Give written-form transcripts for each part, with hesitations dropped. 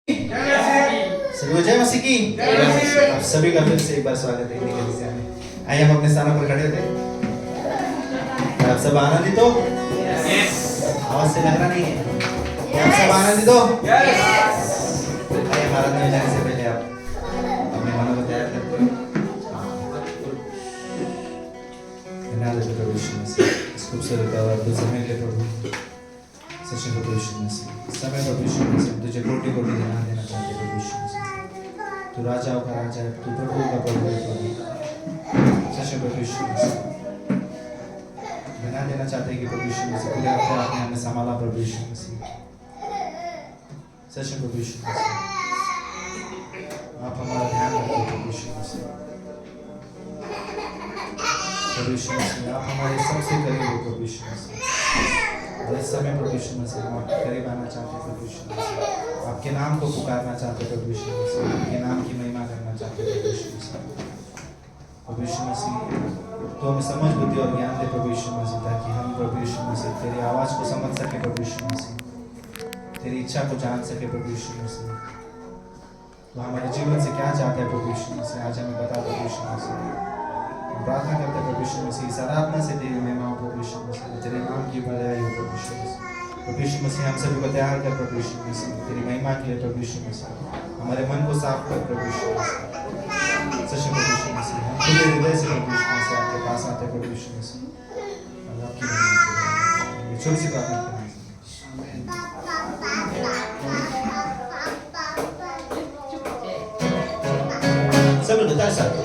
जय मसीह की। आप सभी का फिर से एक बार स्वागत है। आइए हम अपने स्थानों पर खड़े थे। आप सब आनंदित हो? आवाज से लग रहा नहीं है। आप सब आनंदित हो? आइए भारत में जाने से पहले आप अपने मनों को तैयार करते हो। धन्यवाद प्रभु यीशु मसीह, इस खूबसूरत और अद्भुत समय के प्रभु, सच्चे प्रभु यीशु मसीह, समय प्रभु यीशु मसीह, तुझे कोटि कोटि धन्यवाद देना चाहते प्रभु यीशु मसीह। तू राजाओं का राजा है, तू प्रभु का प्रभु है प्रभु, सच्चे प्रभु यीशु मसीह। धन्यवाद देना चाहते हैं कि प्रभु यीशु मसीह पूरे हफ्ते आपने हमें संभाला प्रभु यीशु मसीह, सच्चे प्रभु यीशु मसीह। आप हमारा ध्यान रखो प्रभु यीशु मसीह, प्रभु यीशु मसीह। आप हमारे सबसे करीब हो प्रभु यीशु मसीह। और इस समय प्रभु यीशु मसीह हम आपके करीब आना चाहते हैं प्रभु यीशु मसीह, आपके नाम को पुकारना चाहते हैं प्रभु यीशु मसीह, आपके नाम की महिमा करना चाहते हैं प्रभु यीशु मसीह। प्रभु यीशु मसीह तो हमें समझ बुद्धि और ज्ञान दे प्रभु यीशु मसीह, ताकि हम प्रभु यीशु मसीह तेरी आवाज़ को समझ सके प्रभु यीशु मसीह, तेरी इच्छा को जान सके प्रभु यीशु मसीह। तो हमारे जीवन से क्या चाहते हैं प्रभु यीशु मसीह, आज हमें बता प्रभु यीशु मसीह। प्रार्थना करते हैं प्रभु यीशु मसीह, इस आराधना से तेरी महिमा हो प्रभु यीशु मसीह, तेरे नाम की बड़ाई हो प्रभु यीशु मसीह। प्रभु यीशु मसीह हम सभी को तैयार कर प्रभु यीशु मसीह, तेरी महिमा के लिए प्रभु यीशु मसीह। हमारे मन को साफ कर प्रभु यीशु मसीह, सच्चे प्रभु यीशु मसीह। हम खुले हृदय से प्रभु यीशु मसीह आपके पास आते हैं प्रभु यीशु मसीह, और आपकी महिमा छोटी सी प्रार्थना करें। सब लोग बता सकते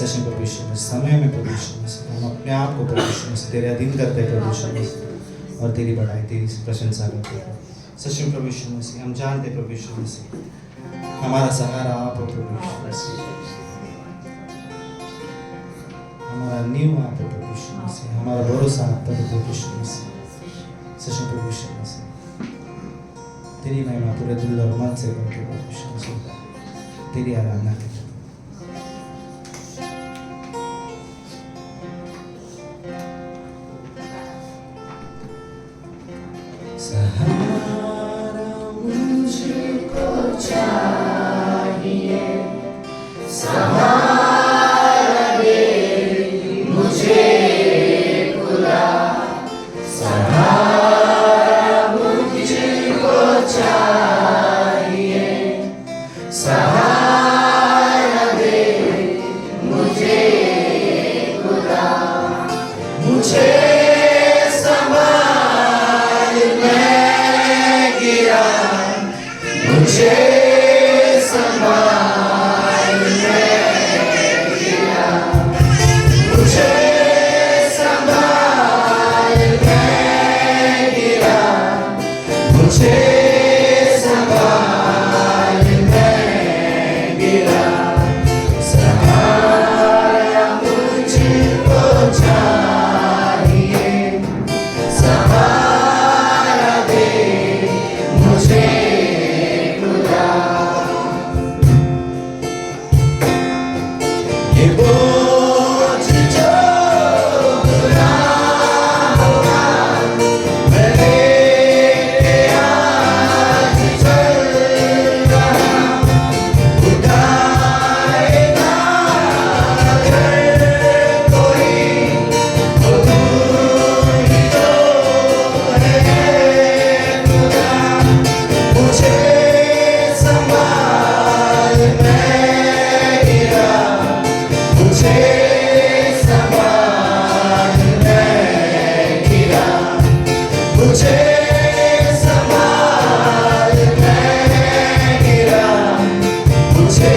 सच में प्रभु यीशु मसीह, समय में प्रभु यीशु मसीह हम अपने आप को प्रभु यीशु मसीह तेरे अधीन करते हैं प्रभु यीशु मसीह, और तेरी बढ़ाई तेरी प्रशंसा करते हैं। सच में प्रभु यीशु मसीह हम जानते हैं प्रभु यीशु मसीह हमारा सहारा आप हो प्रभु यीशु मसीह, हमारा नींव आप हो प्रभु यीशु मसीह, हमारा भरोसा आप पर प्रभु यीशु मसीह। सच में प्रभु यीशु मसीह तेरी महिमा पूरे दिल और मन से करके प्रभु यीशु मसीह तेरी आराधना करते। सहारा मुझको चाहिए, सहारा दे मुझे खुदा, सहारा मुझको चाहिए, सहारा दे मुझे खुदा, मुझे मुझे संभाल मैं गिरा, मुझे संभाल मैं गिरा, मुझे संभाल मैं गिरा, सहारा मुझको चाहिए, सहारा दे मुझे ये बोझ जो गुनाह होगा मैं लेके आज चल रहा, उठाएगा अगर कोई तो तू ही तो है खुदा, मुझे संभाल मैं गिरा, मुझे संभाल मैं गिरा, मुझे संभाल मैं गिरा, मुझे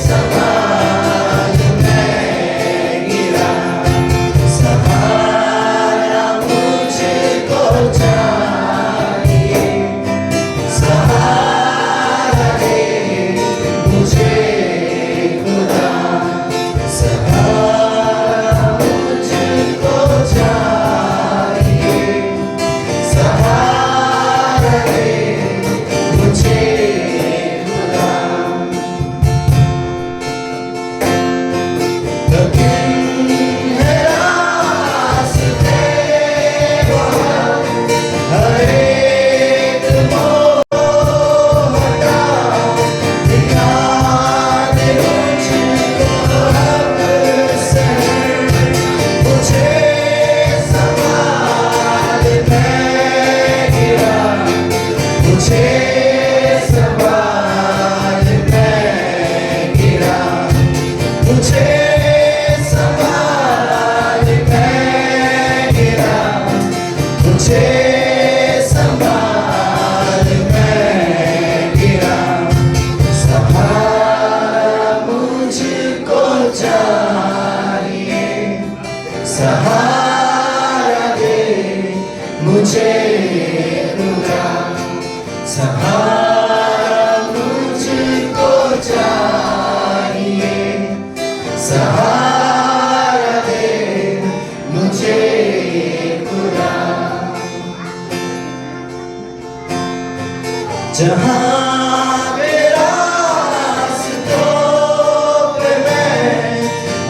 संभाल मैं गिरा, सहारा मुझको चाहिए, सहारा दे मुझे खुदा, सहारा मुझको चाहिए, सहारा दे मुझे खुदा, लेकिन है रास्ते बहुत, हर एक मोड़ हटा, दिखा दे मुझको अब से, मुझे संभाल मैं गिरा, मुझे संभाल मैं गिरा, मुझे संभाल मैं गिरा, मुझे संभाल मैं गिरा, सहारा मुझको चाहिए, सहारा दे मुझे खुदा, सहारा मुझको चाहिए, सहारा दे मुझे खुदा, जहाँ मेरा रास्तों पे मैं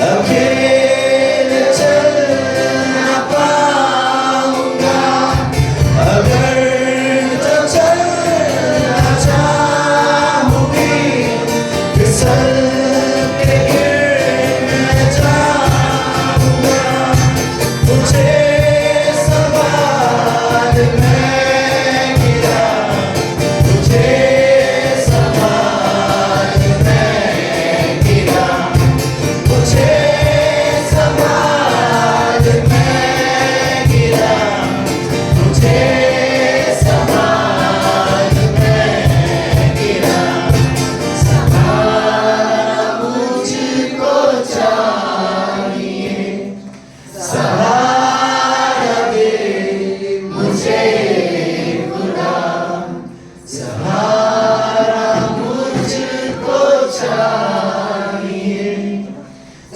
अकेले चल ना पाऊंगा, अगर तो चलना चाहूँगी फिसल के गिर मैं जाऊँगा, मुझे संभाल मैं गिरा, मुझे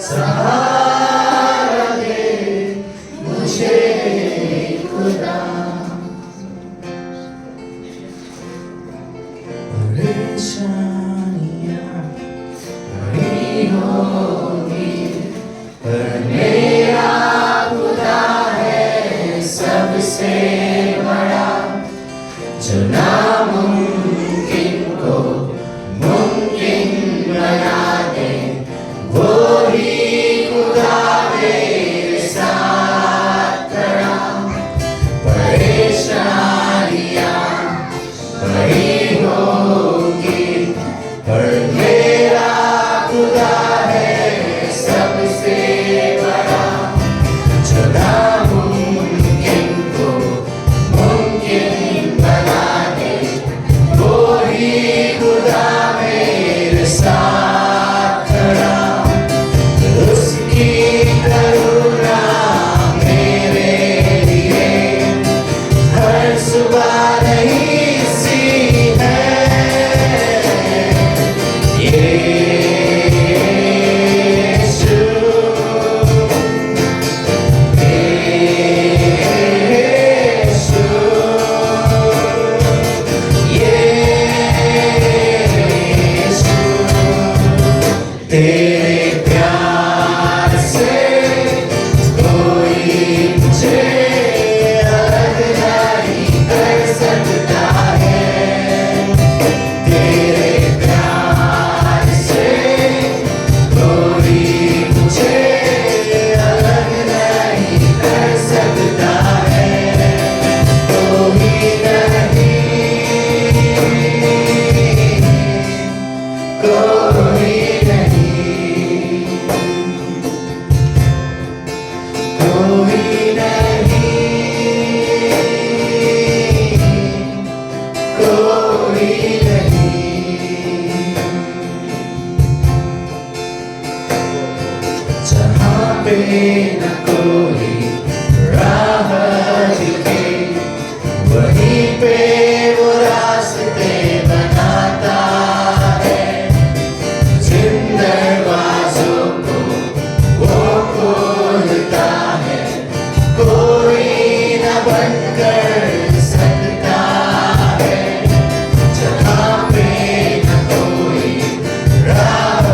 सहारा दे मुझे खुदा। परेशानियां बड़ी होंगी पर मेरा खुदा है सबसे बड़ा, जो नामुमकिन को मुमकिन बना दे, वो ही खुदा मेरे साथ खड़ा। परेशानियां बड़ी होंगी पर मेरा खुदा है सबसे बड़ा, जो नामुमकिन को मुमकिन बना दे, वो ही खुदा मेरे साथ खड़ा। उसकी करुणा मेरे लिए हर सुबह नई सी है। यीशु यीशु यीशु, तेरे प्यार से कोई मुझे अलग नहीं कर सकता है। तेरे प्यार से कोई मुझे अलग नहीं कर सकता है। कोई नहीं, कोई नहीं, कोई नहीं, कोई नहीं। जहाँ पे न कोई राह दिखे, वहीं पे वो रास्ते बनाता है। जिन दरवाजों को वो खोलता है, कोई न बंद कर सकता है। जहाँ पे न कोई राह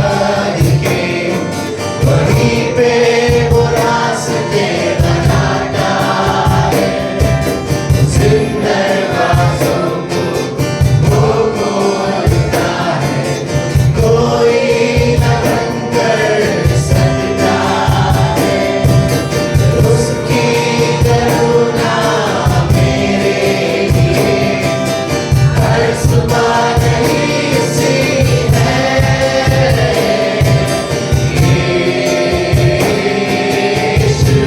दिखे, वहीं पे वो रास्ते बनाता है। जिन दरवाजों को वो खोलता है, कोई न बंद कर सकता है। उसकी करुणा मेरे लिए हर सुबह नई सी है। यीशु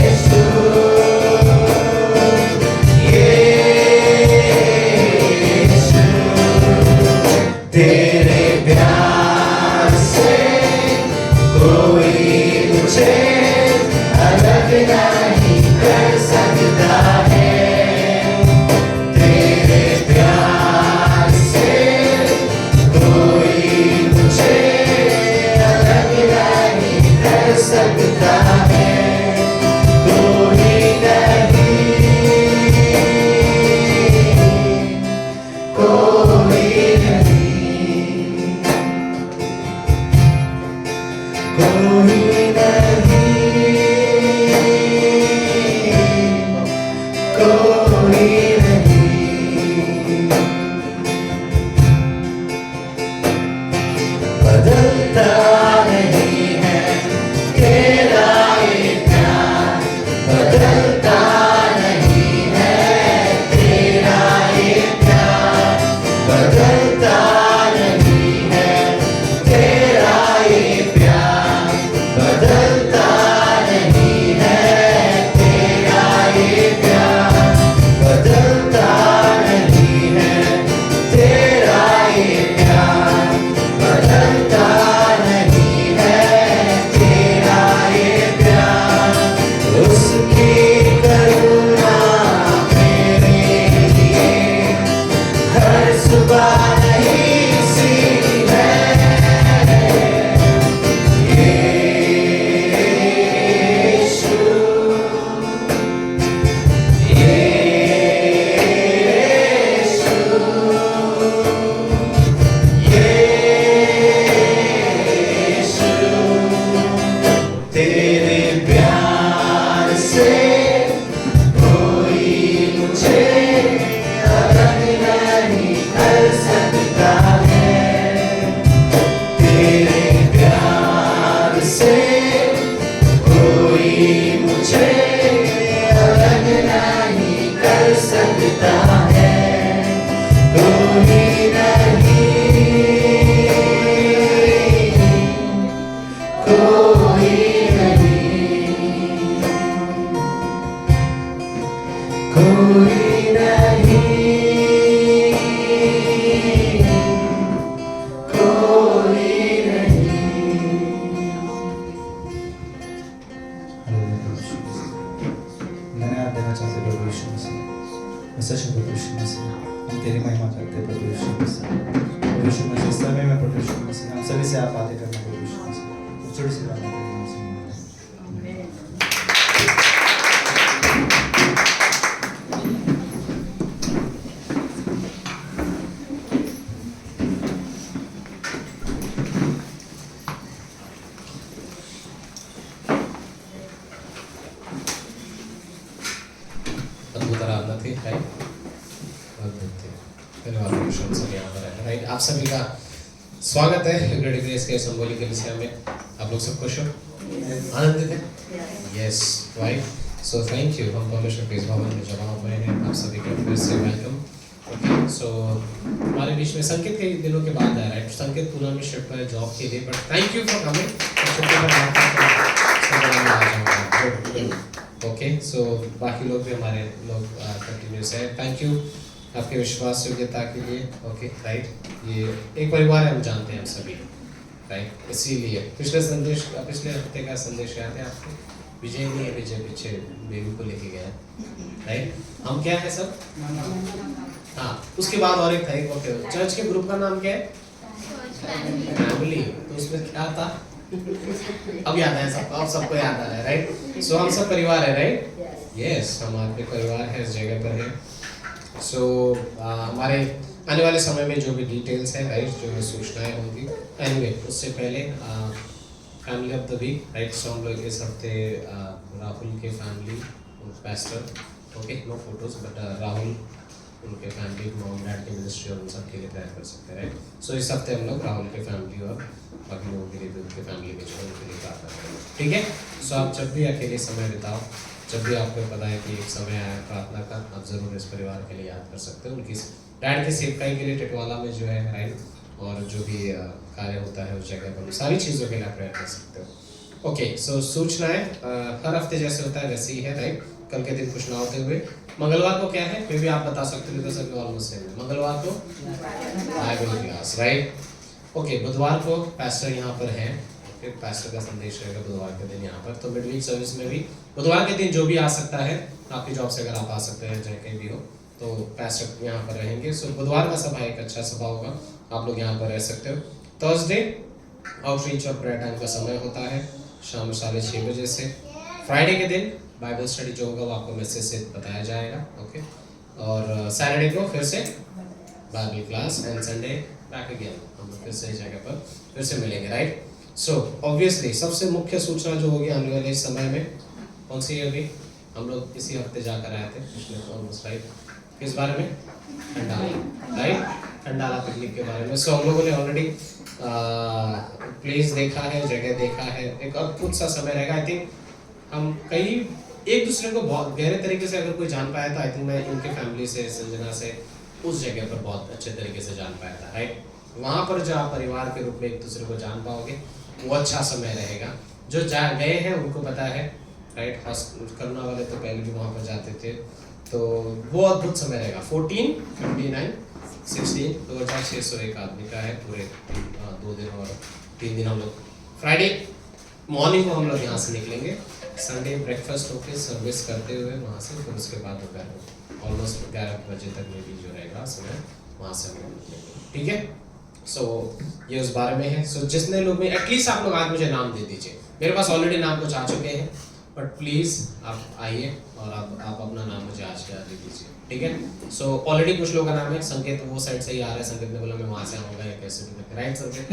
यीशु यीशु, तेरे प्यार से कोई मुझे अलग नहीं कर सकता है। तेरे प्यार से कोई मुझे अलग नहीं कर सकता है। कोई नहीं, कोई नहीं, कोई नहीं, कोई नहीं। बदलता नहीं है तेरा इस समय में प्रभु यीशु मसीह हम सभी से आप बातें करना प्रभु यीशु मसीह, छोटी सी बातें करना मसीह। अद्भुत आराधना थी, राइट? अद्भुत थी। धन्यवाद प्रभु सब यहाँ पर है, राइट? आप सभी का स्वागत है ग्रेट ग्रेस के संबोली के विषय में। आप लोग सब खुश हो, आनंदित है? Yes, right? So thank you. हम परमेश्वर के इस भवन में जमा हुए हैं, आप सभी का फिर से वेलकम। ओके, सो हमारे बीच में संकेत कई दिनों के बाद आया, राइट? संकेत पूना में शिफ्ट पर जॉब के लिए, but thank you for coming. Okay, so बाकी लोग भी हमारे लोग कंटिन्यूस है। थैंक यू आपके विश्वास योग्यता के लिए। Okay, right? ये एक परिवार है, हम जानते हैं हम सभी, राइट? इसीलिए पिछले हफ्ते का संदेश याद है आपको? विजय नहीं है, विजय पीछे बेबी को लेके गया, राइट? हम क्या है सब? हाँ, उसके बाद और एक था, एक ओके, चर्च के ग्रुप का नाम क्या है? फैमिली। तो उसमें क्या था? अब याद है सबको, अब सबको याद आ रहा है, राइट? सो हम सब परिवार है, राइट? यस, हम आपके परिवार है, इस जगह पर है। सो हमारे आने वाले समय में जो भी डिटेल्स है, राइट, जो सूचनाएं होंगी, एनीवे उससे पहले family of the week, right? So हम लोग इस हफ्ते राहुल के family pastor, okay, no photos, but Rahul उनके फैमिली, मॉम डैड के मिनिस्ट्री और उन सब के लिए प्रेयर कर सकते हैं, राइट? सो इस हफ्ते हम लोग राहुल के फैमिली और बाकी लोगों के लिए भी, उनके फैमिली में जो है उनके लिए प्रार्थना करें, ठीक है? सो आप जब भी अकेले समय बिताओ, जब भी आपको पता है कि एक समय आया प्रार्थना का, आप जरूर इस परिवार के लिए याद कर सकते हो। उनकी डैड की सेवकाई के लिए टिटवाला में जो है, राइट, और जो भी कार्य होता है उस जगह पर, सारी चीज़ों के लिए प्रेयर कर सकते हो। ओके, सो सूचनाएं हर हफ्ते जैसे होता है वैसे ही है, राइट? कल के दिन कुछ ना होते हुए मंगलवार को क्या है, फिर भी आप बता सकते हो, तो सभी ऑलमोस्ट सेम है। मंगलवार को बाइबल क्लास, राइट? ओके, बुधवार को पास्टर यहाँ पर है, फिर पास्टर का संदेश रहेगा बुधवार के दिन यहाँ पर। तो मिड वीक सर्विस में भी बुधवार के दिन जो भी आ सकता है, आपकी जॉब से अगर आप आ सकते हैं, चाहे कहीं भी हो, तो पास्टर यहाँ पर रहेंगे। सो बुधवार का सभा एक अच्छा सभा होगा, आप लोग यहाँ पर रह सकते हो। थर्सडे आउटरीच और प्रेयर टाइम का समय होता है शाम 6:30 बजे से। फ्राइडे के दिन बाइबल स्टडी जो होगा वो आपको मैसेज से बताया जाएगा, ओके? और सैटरडे को फिर से Bible class, and Sunday back again, हम लोग फिर से इस जगह पर फिर से मिलेंगे, राइट? सो ऑब्वियसली सबसे मुख्य सूचना जो होगी आने वाले इस समय में कौन सी है? अभी हम लोग इसी हफ्ते जाकर आए थे पिछले ऑलमोस्ट, राइट? किस बारे में? खंडाला, राइट? खंडाला पिकनिक के बारे में। सो हम लोगों ने ऑलरेडी प्लेस देखा है, जगह देखा है, एक अद्भुत सा समय रहेगा। आई थिंक हम कई एक दूसरे को बहुत गहरे तरीके से अगर कोई जान पाया तो आई थिंक मैं इनके फैमिली से, संजना से उस जगह पर बहुत अच्छे तरीके से जान पाया था, राइट? वहाँ पर जो आप परिवार के रूप में एक दूसरे को जान पाओगे, वो अच्छा समय रहेगा। जो गए हैं उनको पता है, राइट? करुणा वाले तो पहले भी वहाँ पर जाते थे, तो वो अद्भुत समय रहेगा। 14, 59, 16, 2601 आदमी का है, पूरे 2 दिन और 3 दिन हम लोग। फ्राइडे मॉर्निंग को हम लोग यहाँ से निकलेंगे, संडे ब्रेकफास्ट होके सर्विस करते हुए वहाँ से, फिर उसके बाद दोपहर ऑलमोस्ट 11 बजे तक में भी जो रहेगा समय, वहाँ से हम लोग निकलेंगे, ठीक है? सो ये उस बारे में है। सो जितने लोग में एटलीस्ट आप लोग आज मुझे नाम दे दीजिए। मेरे पास ऑलरेडी नाम कुछ आ चुके हैं, बट प्लीज़ आप आइए और आप अपना नाम मुझे आज के दे दीजिए, ठीक है? सो ऑलरेडी कुछ लोगों का नाम है। संकेत वो साइड से ही आ रहा है, संकेत ने बोला मैं वहाँ से आऊँगा या कैसे भी, राइट संकेत?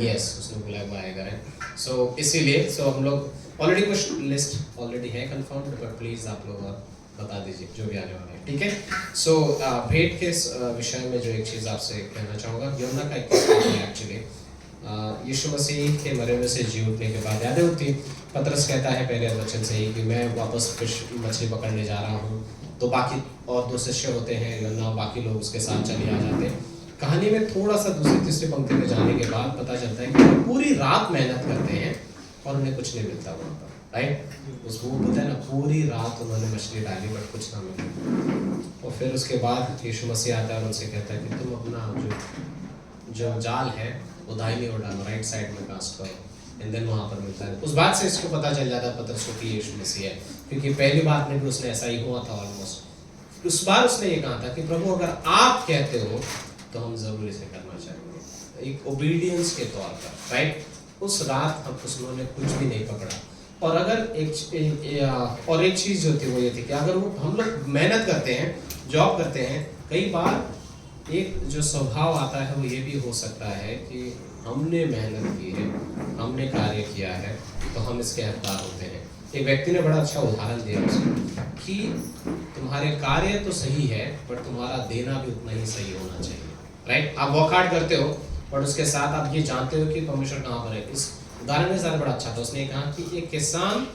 यस, उसने बोला वो आएगा, राइट? सो इसीलिए हम लोग ऑलरेडी कुछ लिस्ट ऑलरेडी है कंफर्म, बट प्लीज़ आप लोग बता दीजिए जो भी आने वाला है, ठीक है? सो भेंट के विषय में जो एक चीज़ आपसे कहना चाहूँगा, यमुना का एक्चुअली यीशु मसीह के मरे हुए से जी उठने के बाद यादें होती, पतरस कहता है पहले वचन से ही कि मैं वापस फिश मछली पकड़ने जा रहा हूँ, तो बाकी और 2 शिष्य होते हैं, यमुना बाकी लोग उसके साथ चले आ जाते हैं। कहानी में थोड़ा सा दूसरी तीसरी पंक्ति में जाने के बाद पता चलता है कि वो पूरी रात मेहनत करते हैं और उन्हें कुछ नहीं मिलता वहाँ पर, राइट? उसको पता है ना, पूरी रात उन्होंने मछली डाली बट कुछ ना मिला। और फिर उसके बाद यीशु मसीह आता है और उनसे कहता है कि तुम अपना जो जाल है वो दाहिनी ओर डालो, राइट साइड में कास्ट करो, एंड देन वहाँ पर मिलता है। उस बात से इसको पता चल जाता है पतरस को कि यीशु मसीह है, क्योंकि पहली बात में भी उसने ऐसा ही हुआ था ऑलमोस्ट। उस बार उसने ये कहा था कि प्रभु अगर आप कहते हो तो हम जरूर इसे करना चाहेंगे। एक ओबीडियंस के तौर पर, राइट। उस रात उन्होंने कुछ भी नहीं पकड़ा। और अगर एक चीज़ जो थी वो ये थी कि अगर वो हम लोग मेहनत करते हैं, जॉब करते हैं, कई बार एक जो स्वभाव आता है वो ये भी हो सकता है कि हमने मेहनत की है, हमने कार्य किया है, तो हम इसके हकदार होते हैं। एक व्यक्ति ने बड़ा अच्छा उदाहरण दिया उसको कि तुम्हारे कार्य तो सही है बट तुम्हारा देना भी उतना ही सही होना चाहिए, राइट। आप वर्क हार्ड करते हो बट उसके साथ आप ये जानते हो कि परमेश्वर कहाँ पर है। इस उदाहरण में सारा बड़ा अच्छा था। उसने कहा कि एक किसान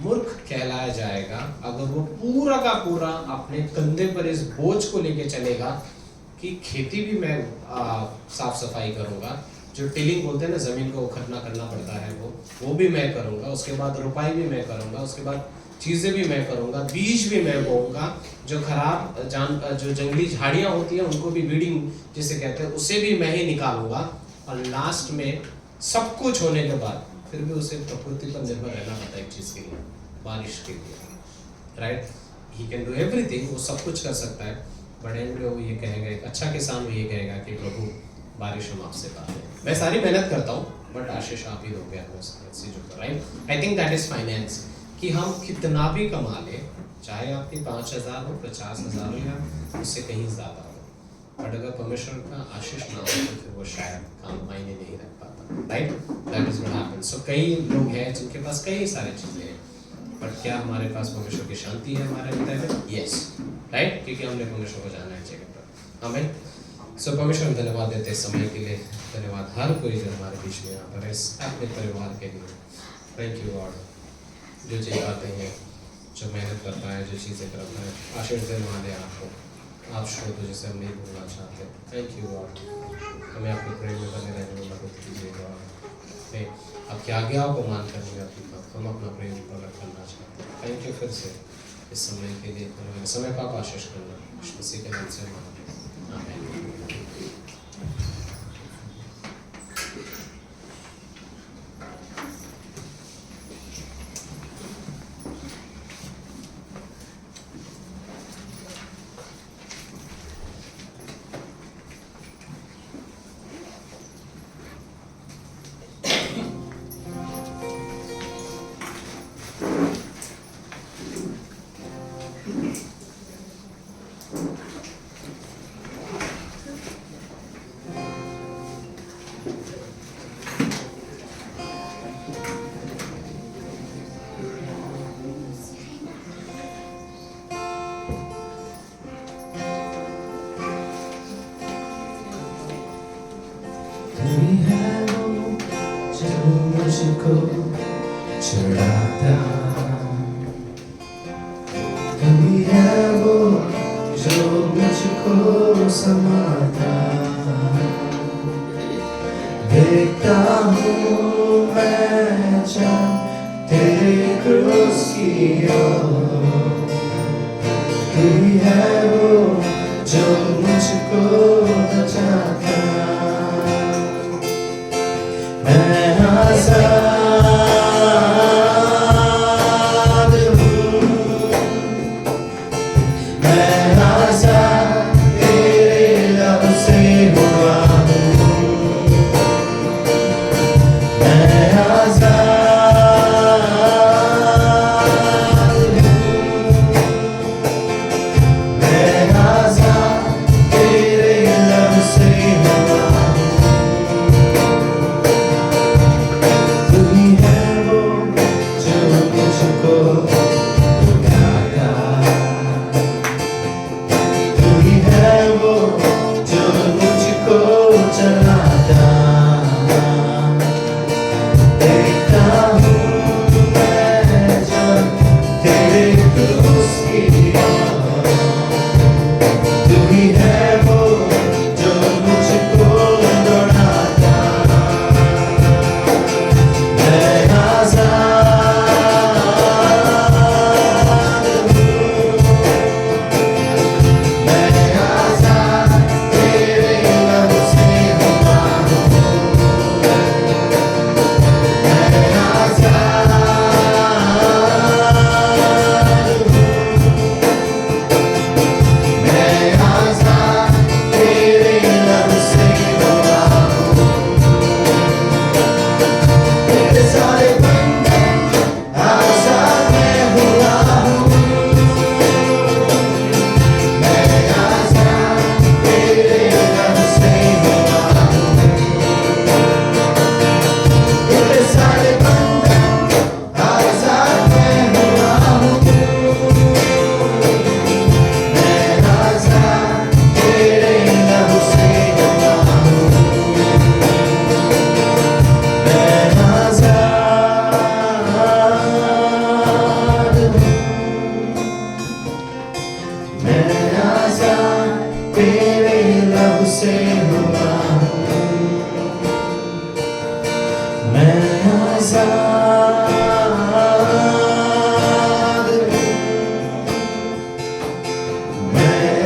मूर्ख कहलाया जाएगा अगर वो पूरा का पूरा अपने कंधे पर इस बोझ को लेके चलेगा कि खेती भी मैं साफ सफाई करूँगा, जो टिलिंग बोलते हैं ना, ज़मीन को उखड़ना करना पड़ता है, वो भी मैं करूँगा, उसके बाद रुपाई भी मैं करूँगा, उसके बाद चीज़ें भी मैं करूँगा, बीज भी मैं बोऊँगा, जो खराब जो जंगली झाड़ियाँ होती हैं उनको भी वीडिंग जिसे कहते हैं उसे भी मैं ही निकालूंगा, और लास्ट में सब कुछ होने के बाद फिर भी उसे प्रकृति पर निर्भर रहना पड़ता है एक चीज़ के लिए, बारिश के लिए, right. He can do everything, वो सब कुछ कर सकता है, बट एंड में वो ये कहेगा, एक अच्छा किसान वो ये कहेगा कि प्रभु बारिश हम आपसे पाते हैं, मैं सारी मेहनत करता हूँ बट आशीष आप ही दोगे हमें चीज़ों पर, right. I think that is finance, कि हम कितना भी कमा लें, चाहे आपकी 5,000 हो, 50,000 हो, या उससे कहीं ज़्यादा हो, बट अगर परमेश्वर का आशीष ना हो तो फिर वो शायद काम मायने नहीं रख पाता, right. That is what happens. So कई लोग हैं जिनके पास कई सारी चीज़ें हैं, बट क्या हमारे पास परमेश्वर की शांति है हमारे हृदय में? यस, राइट, क्योंकि हमने परमेश्वर को जाना है जगह पर। हमें सो परमेश्वर में धन्यवाद देते हैं समय के लिए, धन्यवाद हर कोई जो हमारे बीच में यहाँ पर है, अपने परिवार के लिए। थैंक यू गॉड, जो चीज़ आते हैं, जो मेहनत करता है, जो चीज़ें करता है, आशीष धन्यवाद है आपको, आप श्रोता जिसे हम नहीं भूलना चाहते। थैंक यू गॉड, हमें आपके प्रेम में बने रहने में मदद कीजिएगा, आपकी आज्ञाओं को मान करने हम अपना प्रेम प्रकट करना चाहते हैं। थैंक यू फिर से इस समय के लिए, समय का आप आशीष करना, मसीह के नाम से मांगते हैं, आमीन। मुझको छुड़ाता, कभी है वो जो मुझको समाता, देखता हूँ मैं जब तेरे क्रूस की ओर, कभी है वो जो मुझको बचाता, मैं आज़ाद हूँ, मैं आज़ाद तेरे लव से हुआ हूँ, मैं आज़ाद हूँ, मैं आज़ाद तेरे मैं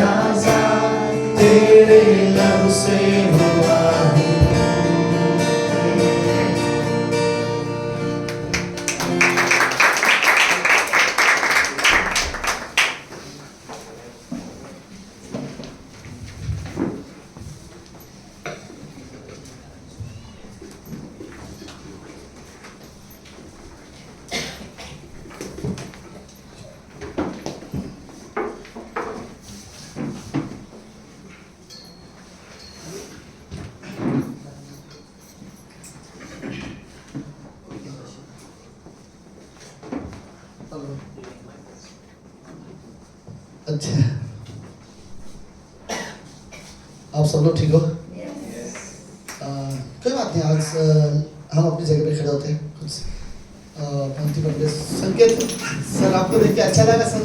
आजाद तेरे लहू से हुआ हूँ। अच्छा, आप सब लोग ठीक हो? कोई बात नहीं, आज हम अपनी जगह पे खड़े होते हैं कुछ पंक्ति पढ़ के। संकेत सर, आपको देख के अच्छा लगा सर?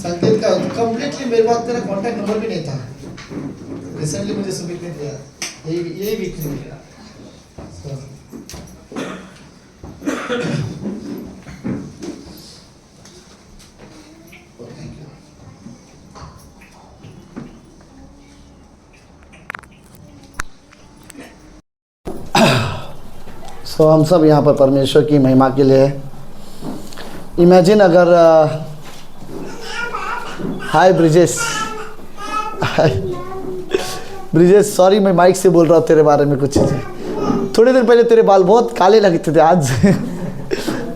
संकेत का कंप्लीटली मेरे पास तेरा कांटेक्ट नंबर भी नहीं था, रिसेंटली मुझे सुमित ने दिया, यही वीक में दिया। Thank you. सो हम सब यहाँ पर परमेश्वर की महिमा के लिए। इमेजिन अगर हाय ब्रिजेश, ब्रिजेश सॉरी मैं माइक से बोल रहा हूँ तेरे बारे में कुछ चीज़ें। थोड़ी देर पहले तेरे बाल बहुत काले लगते थे, आज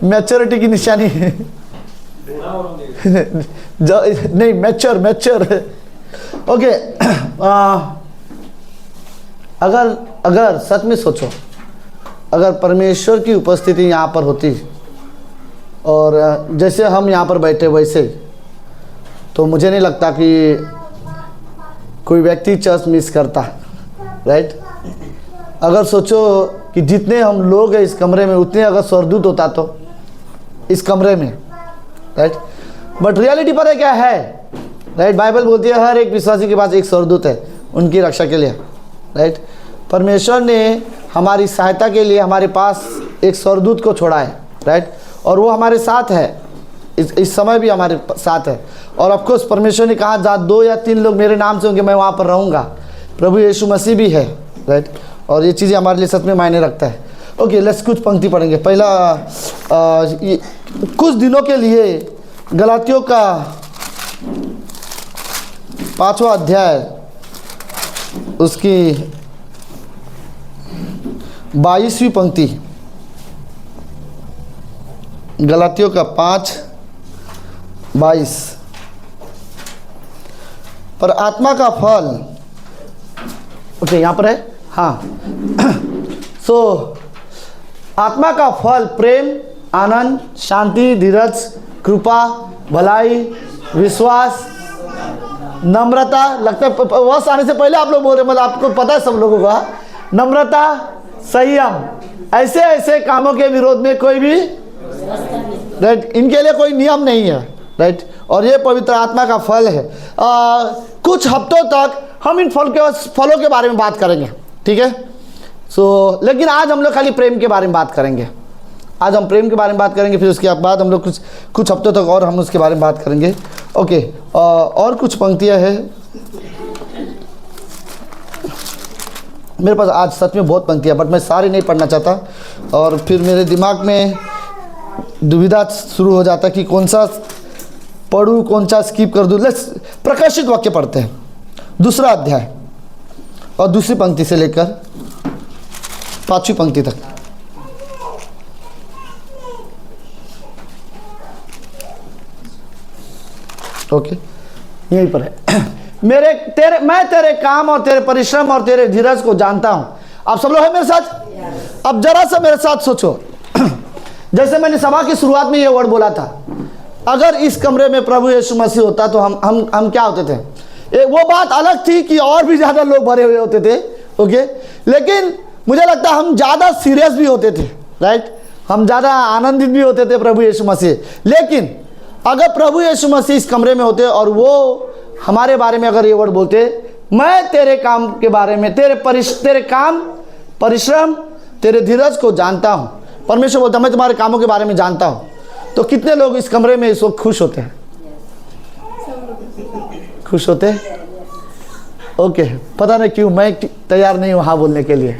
मैच्योरिटी की निशानी है। नहीं मैच्योर ओके। अगर सच में सोचो, अगर परमेश्वर की उपस्थिति यहाँ पर होती और जैसे हम यहाँ पर बैठे वैसे, तो मुझे नहीं लगता कि कोई व्यक्ति चर्च मिस करता, राइट। अगर सोचो कि जितने हम लोग हैं इस कमरे में, उतने अगर स्वर्गदूत होता तो इस कमरे में, राइट। बट रियलिटी पर क्या है, राइट। बाइबल बोलती है हर एक विश्वासी के पास एक स्वर्गदूत है उनकी रक्षा के लिए, राइट। परमेश्वर ने हमारी सहायता के लिए हमारे पास एक स्वर्गदूत को छोड़ा है, राइट। और वो हमारे साथ है, इस समय भी हमारे साथ है। और ऑफ कोर्स परमेश्वर ने कहा जहाँ 2 या 3 लोग मेरे नाम से होंगे मैं वहाँ पर रहूँगा। प्रभु यीशु मसीह भी है, राइट। और ये चीज़ें हमारे लिए सच में मायने रखता है। ओके, लेट्स कुछ पंक्ति पढ़ेंगे। पहला कुछ दिनों के लिए गलातियों का 5वां अध्याय उसकी 22वीं पंक्ति, गलातियों का 5:22। पर आत्मा का फल, ओके यहाँ पर है, हाँ। सो आत्मा का फल प्रेम, आनंद, शांति, धीरज, कृपा, भलाई, विश्वास, नम्रता। लगता है वर्ष आने से पहले आप लोग बोल रहे, मतलब आपको पता है सब लोगों का। नम्रता, संयम, ऐसे ऐसे कामों के विरोध में कोई भी, राइट, इनके लिए कोई नियम नहीं है, राइट। और ये पवित्र आत्मा का फल है। कुछ हफ्तों तक हम इन फलों के बारे में बात करेंगे, ठीक है। सो लेकिन आज हम लोग खाली प्रेम के बारे में बात करेंगे। आज हम प्रेम के बारे में बात करेंगे, फिर उसके बाद हम लोग कुछ हफ्तों तक और हम उसके बारे में बात करेंगे। ओके, और कुछ पंक्तियां हैं मेरे पास। आज सच में बहुत पंक्तियां, बट मैं सारी नहीं पढ़ना चाहता, और फिर मेरे दिमाग में दुविधा शुरू हो जाता कि कौन सा पढ़ूँ, कौन सा स्किप कर दूँ। लेट्स प्रकाशित वाक्य पढ़ते हैं, 2 अध्याय और 2री पंक्ति से लेकर 5वीं पंक्ति तक। ओके, यहीं पर है। मैं तेरे काम और तेरे परिश्रम और तेरे धीरज को जानता हूं। आप सब लोग हैं मेरे साथ? अब जरा सा मेरे साथ सोचो। जैसे मैंने सभा की शुरुआत में ये वर्ड बोला था, अगर इस कमरे में प्रभु यीशु मसीह होता तो हम क्या होते थे। वो बात अलग थी कि और भी ज़्यादा लोग भरे हुए होते थे, ओके। लेकिन मुझे लगता है हम ज़्यादा सीरियस भी होते थे, राइट। हम ज़्यादा आनंदित भी होते थे प्रभु यीशु मसीह। लेकिन अगर प्रभु यीशु मसीह इस कमरे में होते और वो हमारे बारे में अगर ये वर्ड बोलते, मैं तेरे काम के बारे में, तेरे काम, परिश्रम तेरे धीरज को जानता हूँ। परमेश्वर बोलता है मैं तुम्हारे कामों के बारे में जानता हूँ। तो कितने लोग इस कमरे में इस वक्त खुश होते हैं? खुश होते हैं? ओके, पता नहीं क्यों मैं तैयार नहीं हूँ हाँ बोलने के लिए।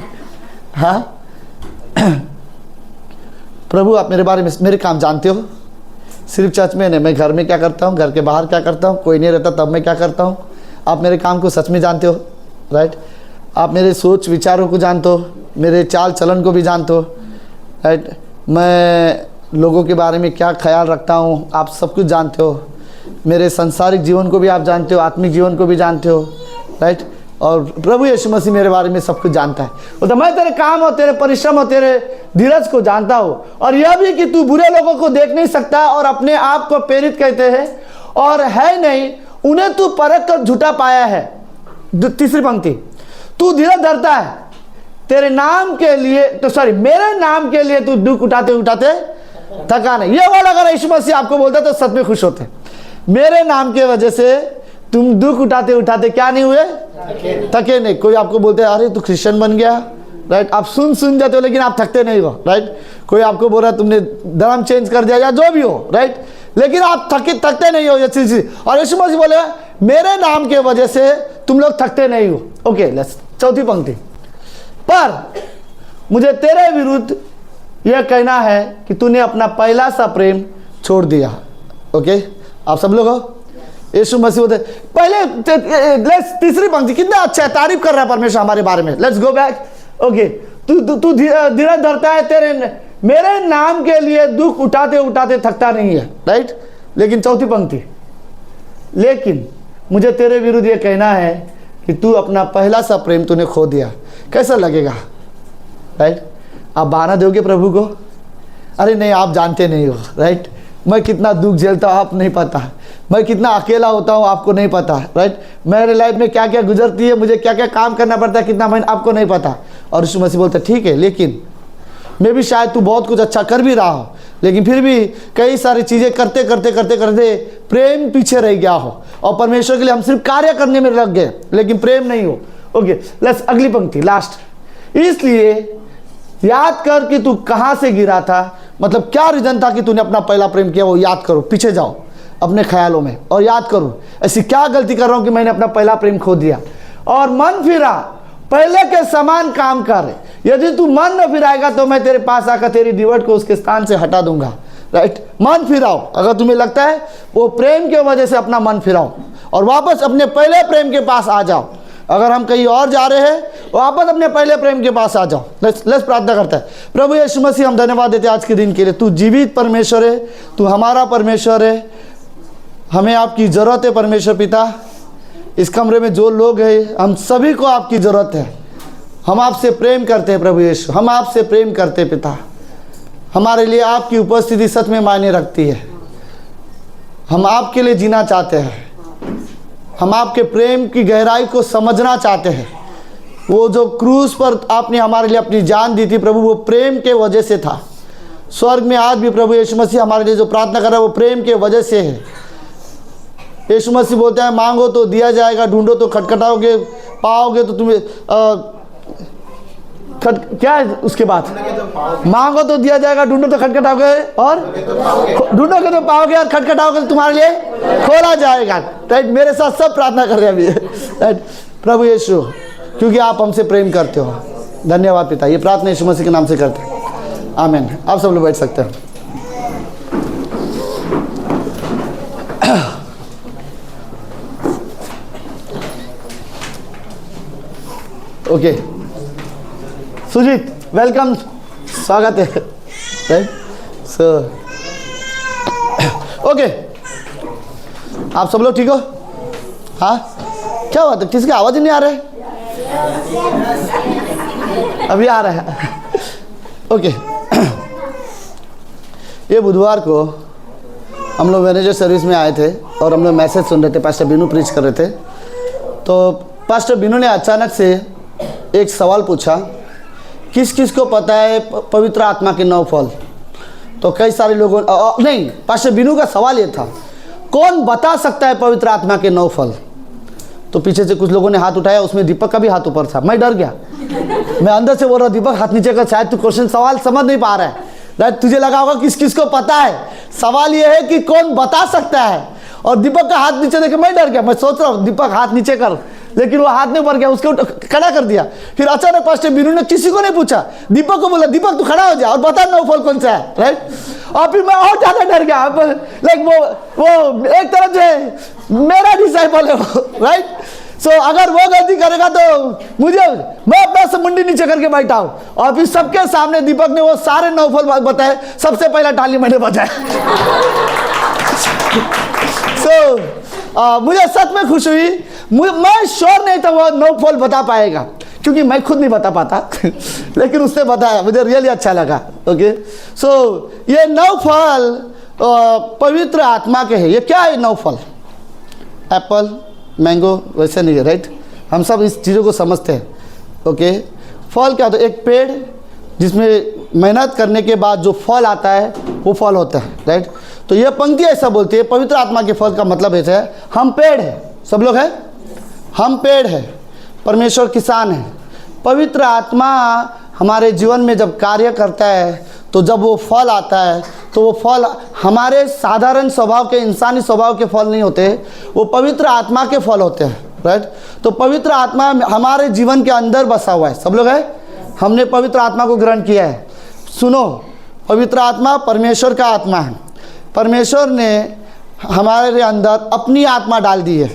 हाँ प्रभु आप मेरे बारे में, मेरे काम जानते हो। सिर्फ चर्च में नहीं, मैं घर में क्या करता हूँ, घर के बाहर क्या करता हूँ, कोई नहीं रहता तब मैं क्या करता हूँ। आप मेरे काम को सच में जानते हो, राइट। आप मेरे सोच विचारों को जानते हो, मेरे चाल चलन को भी जानते हो, राइट। मैं लोगों के बारे में क्या ख्याल रखता हूँ आप सब कुछ जानते हो। मेरे सांसारिक जीवन को भी आप जानते हो, आत्मिक जीवन को भी जानते हो, राइट। और प्रभु यीशु मसीह मेरे बारे में सब कुछ जानता है। वो तो मैं तेरे काम और तेरे परिश्रम और तेरे धीरज को जानता हूँ, और यह भी कि तू बुरे लोगों को देख नहीं सकता और अपने आप को प्रेरित कहते हैं और है नहीं, उन्हें तू परख कर झूठा पाया है। तीसरी पंक्ति, तू धीरज धरता है तेरे नाम के लिए, तो सॉरी मेरे नाम के लिए तू दुख उठाते उठाते थका नहीं। ये वर्ड अगर यीशु मसीह आपको बोलता तो सच में खुश होते। मेरे नाम के वजह से तुम दुख उठाते उठाते क्या नहीं हुए? थके नहीं। कोई आपको बोलते हैं अरे तू क्रिश्चियन बन गया, राइट। आप सुन जाते हो लेकिन आप थकते नहीं हो, राइट। कोई आपको बोल रहा है तुमने धर्म चेंज कर दिया या जो भी हो, राइट, लेकिन आप थकते नहीं हो ये चीज। और यीशु मसीह बोले मेरे नाम के वजह से तुम लोग थकते नहीं हो। ओके, चौथी पंक्ति, पर मुझे तेरे विरुद्ध यह कहना है कि तूने अपना पहला सा प्रेम छोड़ दिया। ओके, आप सब लोग हो। यीशु मसीह होते पहले तीसरी पंक्ति कितना अच्छा है, तारीफ कर रहा है परमेश्वर हमारे बारे में। Let's go back. ओके, तू धीरज धरता है तेरे मेरे नाम के लिए दुख उठाते उठाते थकता नहीं है, राइट। लेकिन चौथी पंक्ति, लेकिन मुझे तेरे विरुद्ध ये कहना है कि तू अपना पहला सा प्रेम तूने खो दिया। कैसा लगेगा, राइट। आप बहाना दोगे प्रभु को, अरे नहीं आप जानते नहीं हो, राइट। मैं कितना दुख झेलता हूँ आप नहीं पता, मैं कितना अकेला होता हूँ आपको नहीं पता, राइट। मेरे लाइफ में क्या क्या गुजरती है, मुझे क्या क्या काम करना पड़ता है, कितना मैं आपको नहीं पता। और यीशु मसीह बोलता ठीक है, लेकिन मैं भी शायद तू बहुत कुछ अच्छा कर भी रहा हो, लेकिन फिर भी कई सारी चीज़ें करते करते करते करते प्रेम पीछे रह गया हो, और परमेश्वर के लिए हम सिर्फ कार्य करने में लग गए लेकिन प्रेम नहीं हो। ओके, लेट्स अगली पंक्ति लास्ट, इसलिए याद कर कि तू कहाँ से गिरा था। मतलब क्या रीजन था कि तूने अपना पहला प्रेम किया, वो याद करो, पीछे जाओ अपने ख्यालों में और याद करो ऐसी क्या गलती कर रहा हूँ कि मैंने अपना पहला प्रेम खो दिया, और मन फिरा पहले के समान काम कर। यदि तू मन न फिराएगा तो मैं तेरे पास आकर तेरी डिवर्ट को उसके स्थान से हटा दूंगा, राइट। मन फिराओ, अगर तुम्हें लगता है वो प्रेम की वजह से अपना मन फिराओ और वापस अपने पहले प्रेम के पास आ जाओ। अगर हम कहीं और जा रहे हैं वापस अपने पहले प्रेम के पास आ जाओ। लेट्स प्रार्थना करता है। प्रभु यीशु मसीह हम धन्यवाद देते हैं आज के दिन के लिए। तू जीवित परमेश्वर है, तू हमारा परमेश्वर है, हमें आपकी ज़रूरत है परमेश्वर पिता। इस कमरे में जो लोग हैं हम सभी को आपकी ज़रूरत है। हम आपसे प्रेम करते हैं प्रभु यीशु, हम आपसे प्रेम करते हैं पिता। हमारे लिए आपकी उपस्थिति सच में मायने रखती है। हम आपके लिए जीना चाहते हैं, हम आपके प्रेम की गहराई को समझना चाहते हैं। वो जो क्रूस पर आपने हमारे लिए अपनी जान दी थी प्रभु, वो प्रेम के वजह से था। स्वर्ग में आज भी प्रभु यीशु मसीह हमारे लिए जो प्रार्थना कर रहा है वो प्रेम के वजह से है। यीशु मसीह बोलते हैं मांगो तो दिया जाएगा, ढूंढो तो खटखटाओगे, पाओगे तो तुम्हें क्या है उसके बाद, मांगो तो दिया जाएगा, ढूंढो तो खटखटाओगे और ढूंढोगे तो पाओगे और खटखटाओगे तो तुम्हारे लिए खोला जाएगा, राइट। मेरे साथ सब प्रार्थना कर रहे हैं अभी, राइट। प्रभु यीशु क्योंकि आप हमसे प्रेम करते हो, धन्यवाद पिता। ये प्रार्थना यीशु मसीह के नाम से करते हैं, आमीन। आप सब लोग बैठ सकते हैं। ओके सुजीत, वेलकम, स्वागत है, राइट। सो ओके, आप सब लोग ठीक हो? हाँ, क्या हुआ था, किसकी आवाज़ ही नहीं आ रहा है? अभी आ रहा है। ओके, ये बुधवार को हम लोग मैनेजर सर्विस में आए थे और हम लोग मैसेज सुन रहे थे, पास्टर बीनू प्रीच कर रहे थे। तो पास्टर बीनू ने अचानक से एक सवाल पूछा, किस किस को पता है पवित्र आत्मा के 9 फल? तो कई सारे लोगों नहीं, पास्टर बीनू का सवाल ये था, कौन बता सकता है पवित्र आत्मा के 9 फल? तो पीछे से कुछ लोगों ने हाथ उठाया, उसमें दीपक का भी हाथ ऊपर था। मैं डर गया, मैं अंदर से बोल रहा हूँ दीपक हाथ नीचे कर, शायद तू क्वेश्चन सवाल समझ नहीं पा रहा है। राइट, तुझे लगा होगा किस किस को पता है। सवाल ये है कि कौन बता सकता है। और दीपक का हाथ नीचे देखे मैं डर गया, मैं सोच रहा हूँ दीपक हाथ नीचे कर, लेकिन वो हाथ नहीं ऊपर गया, उसको खड़ा कर दिया। फिर अचानक पास्टर बीनू ने किसी को नहीं पूछा, दीपक को बोला दीपक तू खड़ा हो जा और बता नौफल कौन सा है। राइट, और फिर मैं और ज्यादा डर गया। लाइक वो एक तरफ जो मेरा डिसाइपल है वो। राइट, सो अगर वो गलती करेगा तो मैं अपना से मुंडी नीचे करके बैठा हूं। और फिर सबके सामने दीपक ने वो सारे नौफल बताए, सबसे पहला ताली मैंने बजाया। मुझे सच में खुश हुई। मैं श्योर नहीं था वो नौफल बता पाएगा, क्योंकि मैं खुद नहीं बता पाता। लेकिन उसने बताया, मुझे रियली अच्छा लगा। ओके, सो ये नौफल पवित्र आत्मा के है। ये क्या है नौफल? एप्पल, मैंगो वैसे नहीं है। राइट, हम सब इस चीज़ों को समझते हैं। ओके, फल क्या होता है? एक पेड़ जिसमें मेहनत करने के बाद जो फल आता है वो फल होता है। राइट, तो ये पंक्ति ऐसा बोलती है पवित्र आत्मा के फल का मतलब ऐसा है, हम पेड़ हैं, सब लोग हैं, हम पेड़ हैं, परमेश्वर किसान है। पवित्र आत्मा हमारे जीवन में जब कार्य करता है तो जब वो फल आता है तो वो फल हमारे साधारण स्वभाव के, इंसानी स्वभाव के फल नहीं होते, वो पवित्र आत्मा के फल होते हैं। राइट, तो पवित्र आत्मा हमारे जीवन के अंदर बसा हुआ है। सब लोग हैं, हमने पवित्र आत्मा को ग्रहण किया है। सुनो, पवित्र आत्मा परमेश्वर का आत्मा है। परमेश्वर ने हमारे अंदर अपनी आत्मा डाल दी है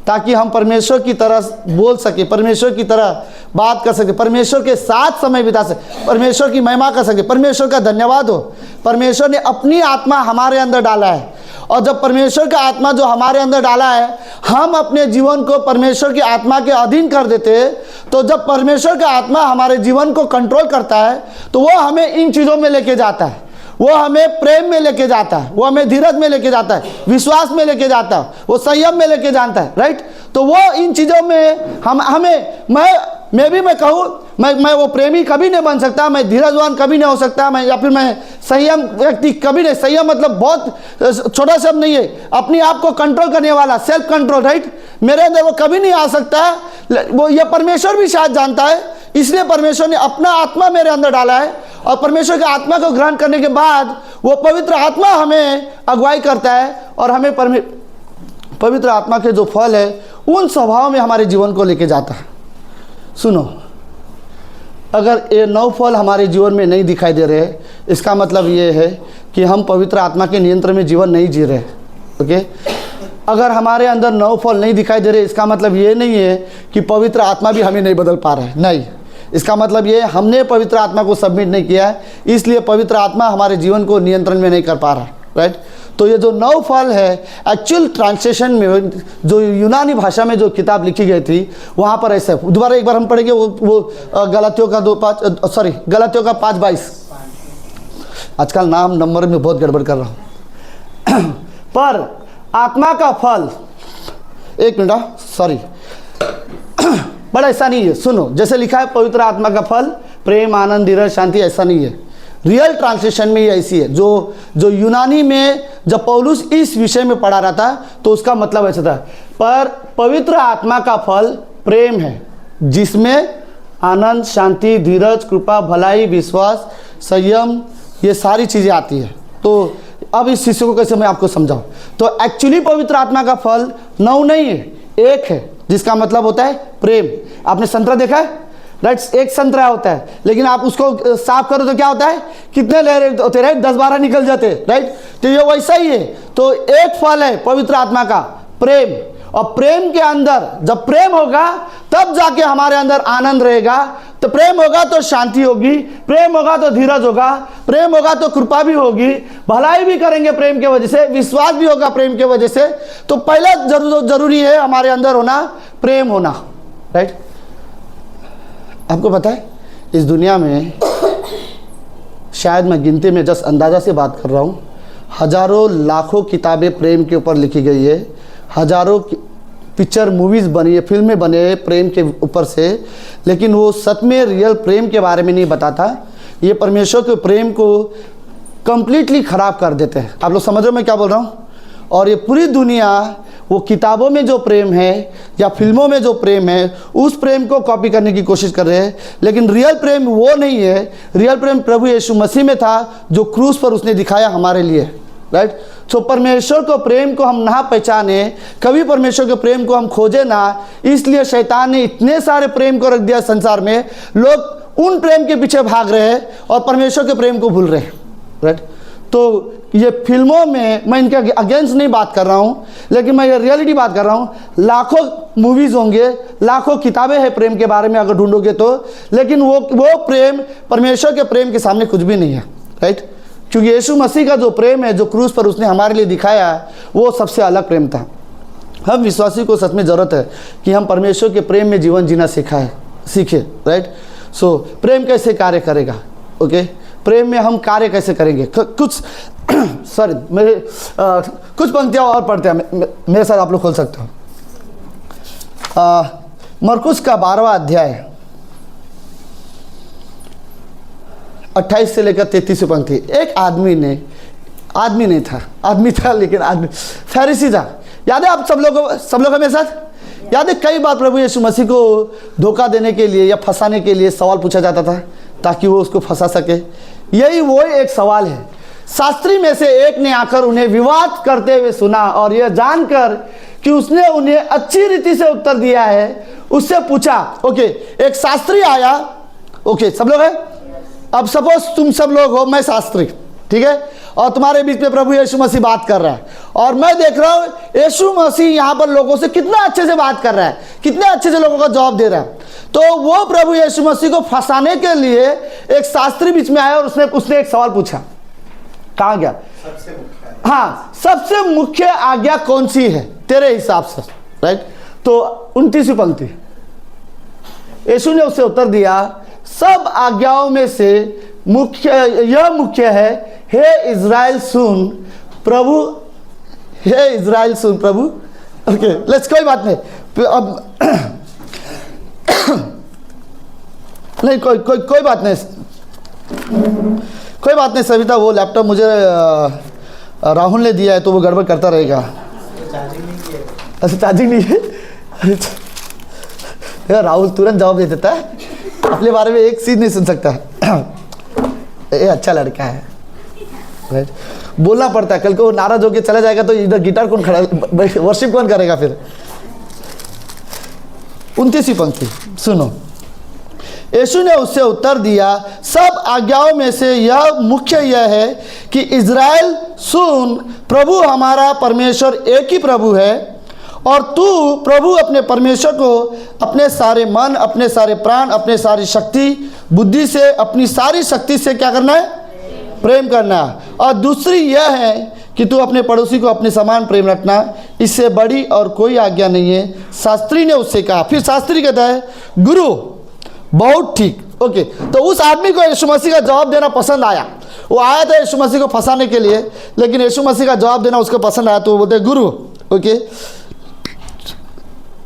ताकि हम परमेश्वर की तरह बोल सके, परमेश्वर की तरह बात कर सके, परमेश्वर के साथ समय बिता सके, परमेश्वर की महिमा कर सके। परमेश्वर का धन्यवाद हो, परमेश्वर ने अपनी आत्मा हमारे अंदर डाला है। और जब परमेश्वर का आत्मा जो हमारे अंदर डाला है, हम अपने जीवन को परमेश्वर की आत्मा के अधीन कर देते हैं, तो जब परमेश्वर का आत्मा हमारे जीवन को कंट्रोल करता है तो वो हमें इन चीज़ों में लेके जाता है। वो हमें प्रेम में लेके जाता है, वो हमें धीरज में लेके जाता है, विश्वास में लेके जाता है, वो संयम में लेके जाता है। राइट, तो वो इन चीज़ों में मैं कहूँ, मैं वो प्रेमी कभी नहीं बन सकता, मैं धीरजवान कभी नहीं हो सकता, मैं या फिर मैं संयम व्यक्ति कभी नहीं। संयम मतलब बहुत छोटा शब्द नहीं है, अपने आप को कंट्रोल करने वाला, सेल्फ कंट्रोल। राइट, मेरे अंदर वो कभी नहीं आ सकता। वो ये परमेश्वर भी शायद जानता है, इसलिए परमेश्वर ने अपना आत्मा मेरे अंदर डाला है। और परमेश्वर के आत्मा को ग्रहण करने के बाद वो पवित्र आत्मा हमें अगुवाई करता है और हमें पवित्र आत्मा के जो फल है उन स्वभाव में हमारे जीवन को लेके जाता है। सुनो, अगर ये 9 फल हमारे जीवन में नहीं दिखाई दे रहे, इसका मतलब ये है कि हम पवित्र आत्मा के नियंत्रण में जीवन नहीं जी रहे। ओके, अगर हमारे अंदर 9 फल नहीं दिखाई दे रहे, इसका मतलब ये नहीं है कि पवित्र आत्मा भी हमें नहीं बदल पा रहा है। नहीं, इसका मतलब ये हमने पवित्र आत्मा को सबमिट नहीं किया है, इसलिए पवित्र आत्मा हमारे जीवन को नियंत्रण में नहीं कर पा रहा। राइट, तो ये जो 9 फल है, एक्चुअल ट्रांसलेशन में जो यूनानी भाषा में जो किताब लिखी गई थी वहाँ पर ऐसा है। दोबारा एक बार हम पढ़ेंगे वो गलातियों का 5:22। आजकल नाम नंबर में बहुत गड़बड़ कर रहा हूँ। पर आत्मा का फल, एक मिनट, सॉरी, बड़ा ऐसा नहीं है। सुनो, जैसे लिखा है पवित्र आत्मा का फल प्रेम, आनंद, धीरज, शांति, ऐसा नहीं है। रियल ट्रांसलेशन में ये ऐसी है। जो यूनानी में जब पौलुस इस विषय में पढ़ा रहा था तो उसका मतलब ऐसा था, पर पवित्र आत्मा का फल प्रेम है जिसमें आनंद, शांति, धीरज, कृपा, भलाई, विश्वास, संयम, ये सारी चीज़ें आती है। तो अब इस शिष्य को कैसे मैं आपको समझाऊं? तो एक्चुअली पवित्र आत्मा का फल 9 नहीं है, 1 है, जिसका मतलब होता है प्रेम। आपने संतरा देखा है? राइट, एक संतरा होता है, लेकिन आप उसको साफ करो तो क्या होता है, कितने लहरें होते हैं? राइट, 10-12 निकल जाते हैं। राइट, तो ये वैसा ही है। तो एक फल है पवित्र आत्मा का, प्रेम। और प्रेम के अंदर जब प्रेम होगा तब जाके हमारे अंदर आनंद रहेगा। तो प्रेम होगा तो शांति होगी, प्रेम होगा तो धीरज होगा, प्रेम होगा तो कृपा भी होगी, भलाई भी करेंगे प्रेम के वजह से, विश्वास भी होगा प्रेम के वजह से। तो पहला जरूरी है हमारे अंदर होना प्रेम होना। राइट, आपको पता है इस दुनिया में शायद मैं गिनती में जस्ट अंदाजा से बात कर रहा हूँ, हजारों लाखों किताबें प्रेम के ऊपर लिखी गई है, हजारों पिक्चर मूवीज़ बनी है, फिल्में बने हैं प्रेम के ऊपर से, लेकिन वो सच में रियल प्रेम के बारे में नहीं बताता। ये परमेश्वर के प्रेम को कंप्लीटली ख़राब कर देते हैं। आप लोग समझ रहे हो मैं क्या बोल रहा हूँ? और ये पूरी दुनिया वो किताबों में जो प्रेम है या फिल्मों में जो प्रेम है उस प्रेम को कॉपी करने की कोशिश कर रहे हैं, लेकिन रियल प्रेम वो नहीं है। रियल प्रेम प्रभु यीशु मसीह में था जो क्रूस पर उसने दिखाया हमारे लिए, राइट। तो परमेश्वर को प्रेम को हम ना पहचाने, कभी परमेश्वर के प्रेम को हम खोजे ना, इसलिए शैतान ने इतने सारे प्रेम को रख दिया संसार में। लोग उन प्रेम के पीछे भाग रहे हैं और परमेश्वर के प्रेम को भूल रहे हैं, राइट। तो ये फिल्मों में, मैं इनके अगेंस्ट नहीं बात कर रहा हूँ, लेकिन मैं ये रियलिटी बात कर रहा हूँ। लाखों मूवीज होंगे, लाखों किताबें हैं प्रेम के बारे में अगर ढूंढोगे तो, लेकिन वो प्रेम परमेश्वर के प्रेम के सामने कुछ भी नहीं है, राइट। क्योंकि यीशु मसीह का जो प्रेम है, जो क्रूस पर उसने हमारे लिए दिखाया, वो सबसे अलग प्रेम था। हम विश्वासी को सच में ज़रूरत है कि हम परमेश्वर के प्रेम में जीवन जीना सीखे, राइट। सो प्रेम कैसे कार्य करेगा, ओके। प्रेम में हम कार्य कैसे करेंगे, कुछ सॉरी मेरे कुछ पंक्तियाँ और पढ़ते हैं, मेरे साथ आप लोग खोल सकते हो। मरकुस का 12वां अध्याय 28 से लेकर 33 पंक्ति। एक आदमी नहीं था, आदमी था लेकिन आदमी फरीसी था। याद है आप सब लोग मेरे साथ याद है, कई बार प्रभु यीशु मसीह को धोखा देने के लिए या फंसाने के लिए सवाल पूछा जाता था ताकि वो उसको फंसा सके। यही वो एक सवाल है। शास्त्री में से एक ने आकर उन्हें विवाद करते हुए सुना और यह जानकर कि उसने उन्हें अच्छी रीति से उत्तर दिया है, उससे पूछा। ओके, एक शास्त्री आया। ओके, सब लोग हैं। अब सपोज तुम सब लोग हो, मैं शास्त्री, ठीक है, और तुम्हारे बीच में प्रभु यीशु मसीह बात कर रहा है और मैं देख रहा हूं यीशु मसीह यहाँ पर लोगों से कितना अच्छे से बात कर रहा है, कितने अच्छे से लोगों का जवाब दे रहा है। तो वो प्रभु यीशु मसीह को फंसाने के लिए एक शास्त्री बीच में आया और उसने एक सवाल पूछा। कहाँ गया? हाँ, सबसे मुख्य आज्ञा कौन सी है तेरे हिसाब से, राइट। तो 29वीं पंक्ति, यीशु ने उससे उत्तर दिया, सब आज्ञाओं में से यह मुख्य है, हे इज़राइल सुन प्रभु, हे इज़राइल सुन प्रभु। ओके, लेट्स, कोई बात नहीं, अब नहीं, कोई बात नहीं, कोई बात नहीं सविता, वो लैपटॉप मुझे राहुल ने दिया है तो वो गड़बड़ करता रहेगा। अच्छा, चार्जिंग नहीं है। यार राहुल तुरंत जवाब दे देता है, अपने बारे में एक चीज नहीं सुन सकता। ये अच्छा लड़का है, राइट। बोलना पड़ता है, कल को वो नाराज होकर चला जाएगा तो इधर गिटार कौन खड़ा, वर्शिप कौन करेगा फिर। 29वीं पंक्ति सुनो, यीशु ने उससे उत्तर दिया, सब आज्ञाओं में से यह मुख्य यह है कि इज़राइल सुन, प्रभु हमारा परमेश्वर एक ही प्रभु है और तू प्रभु अपने परमेश्वर को अपने सारे मन, अपने सारे प्राण, अपने सारी शक्ति बुद्धि से, अपनी सारी शक्ति से क्या करना है? प्रेम करना। और दूसरी यह है कि तू अपने पड़ोसी को अपने समान प्रेम रखना, इससे बड़ी और कोई आज्ञा नहीं है। शास्त्री ने उससे कहा। फिर शास्त्री कहता है, गुरु बहुत ठीक। ओके, तो उस आदमी को यीशु मसीह का जवाब देना पसंद आया। वो आया था यीशु मसीह को फंसाने के लिए, लेकिन यीशु मसीह का जवाब देना उसको पसंद आया, तो वो बोलते, गुरु ओके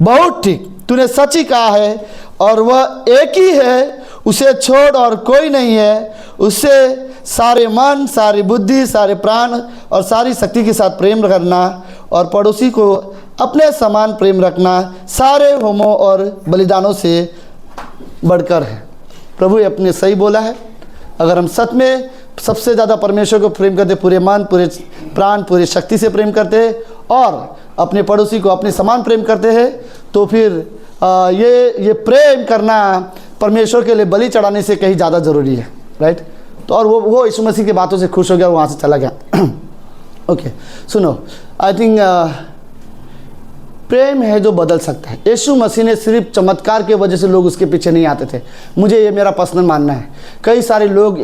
बहुत ठीक, तूने सच ही कहा है और वह एक ही है, उसे छोड़ और कोई नहीं है। उससे सारे मन, सारी बुद्धि, सारे प्राण और सारी शक्ति के साथ प्रेम करना और पड़ोसी को अपने समान प्रेम रखना सारे होमों और बलिदानों से बढ़कर है। प्रभु अपने सही बोला है। अगर हम सच में सबसे ज़्यादा परमेश्वर को प्रेम करते, पूरे मन, पूरे प्राण, पूरे शक्ति से प्रेम करते हैं और अपने पड़ोसी को अपने समान प्रेम करते हैं, तो फिर ये प्रेम करना परमेश्वर के लिए बलि चढ़ाने से कहीं ज़्यादा ज़रूरी है, राइट। तो और वो यीशु मसीह की बातों से खुश हो गया, वहाँ से चला गया। ओके, सुनो, आई थिंक प्रेम है जो बदल सकता है। यीशु मसीह ने सिर्फ चमत्कार के वजह से लोग उसके पीछे नहीं आते थे। मुझे ये मेरा पर्सनल मानना है। कई सारे लोग,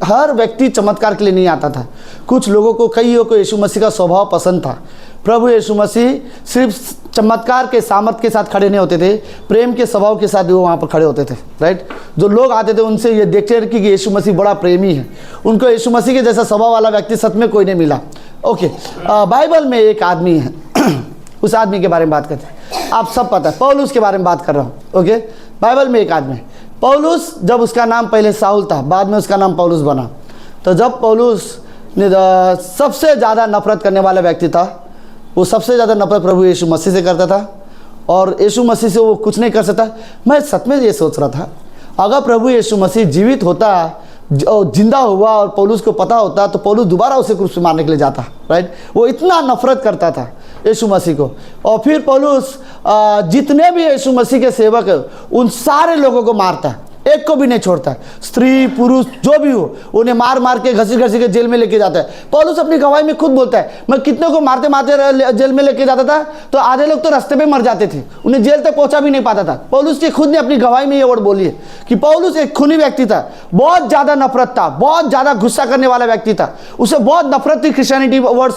हर व्यक्ति चमत्कार के लिए नहीं आता था। कुछ लोगों को, कईयों को यीशु मसीह का स्वभाव पसंद था। प्रभु यीशु मसीह सिर्फ चमत्कार के सामर्थ के साथ खड़े नहीं होते थे, प्रेम के स्वभाव के साथ भी वो वहाँ पर खड़े होते थे, राइट। जो लोग आते थे उनसे ये देखते थे कि यीशु मसीह बड़ा प्रेमी है। उनको यीशु मसीह के जैसा स्वभाव वाला व्यक्ति सच में कोई नहीं मिला। ओके, बाइबल में एक आदमी है, उस आदमी के बारे में बात करते हैं। आप सब पता है, पौलुस के बारे में बात कर रहा हूँ। ओके, बाइबल में एक आदमी, पौलुस, जब उसका नाम पहले साउल था, बाद में उसका नाम पौलुस बना। तो जब पौलुस ने सबसे ज़्यादा नफरत करने वाला व्यक्ति था, वो सबसे ज़्यादा नफरत प्रभु यीशु मसीह से करता था और यीशु मसीह से वो कुछ नहीं कर सकता। मैं सच में ये सोच रहा था, अगर प्रभु यीशु मसीह जीवित होता, जिंदा हुआ और पौलुस को पता होता तो पौलुस दोबारा उसे क्रूस पे मारने के लिए जाता, राइट। वो इतना नफरत करता था यीशु मसीह को। और फिर पौलुस जितने भी यीशु मसीह के सेवक है उन सारे लोगों को मारता है, एक को भी नहीं छोड़ता, स्त्री पुरुष जो भी हो उन्हें मार मार के घसी घसी के जेल में लेके जाता है। पौलुस अपनी गवाही में खुद बोलता है, मैं कितने को मारते मारते जेल में लेके जाता था तो आधे लोग तो रास्ते पे मर जाते थे, उन्हें जेल तक पहुंचा भी नहीं पाता था। पौलुस के खुद ने अपनी गवाही में ये वर्ड बोली है कि पौलुस एक खूनी व्यक्ति था, बहुत ज्यादा नफरत था, बहुत ज्यादा गुस्सा करने वाला व्यक्ति था, उसे बहुत नफरत थी क्रिश्चियनिटी वर्ड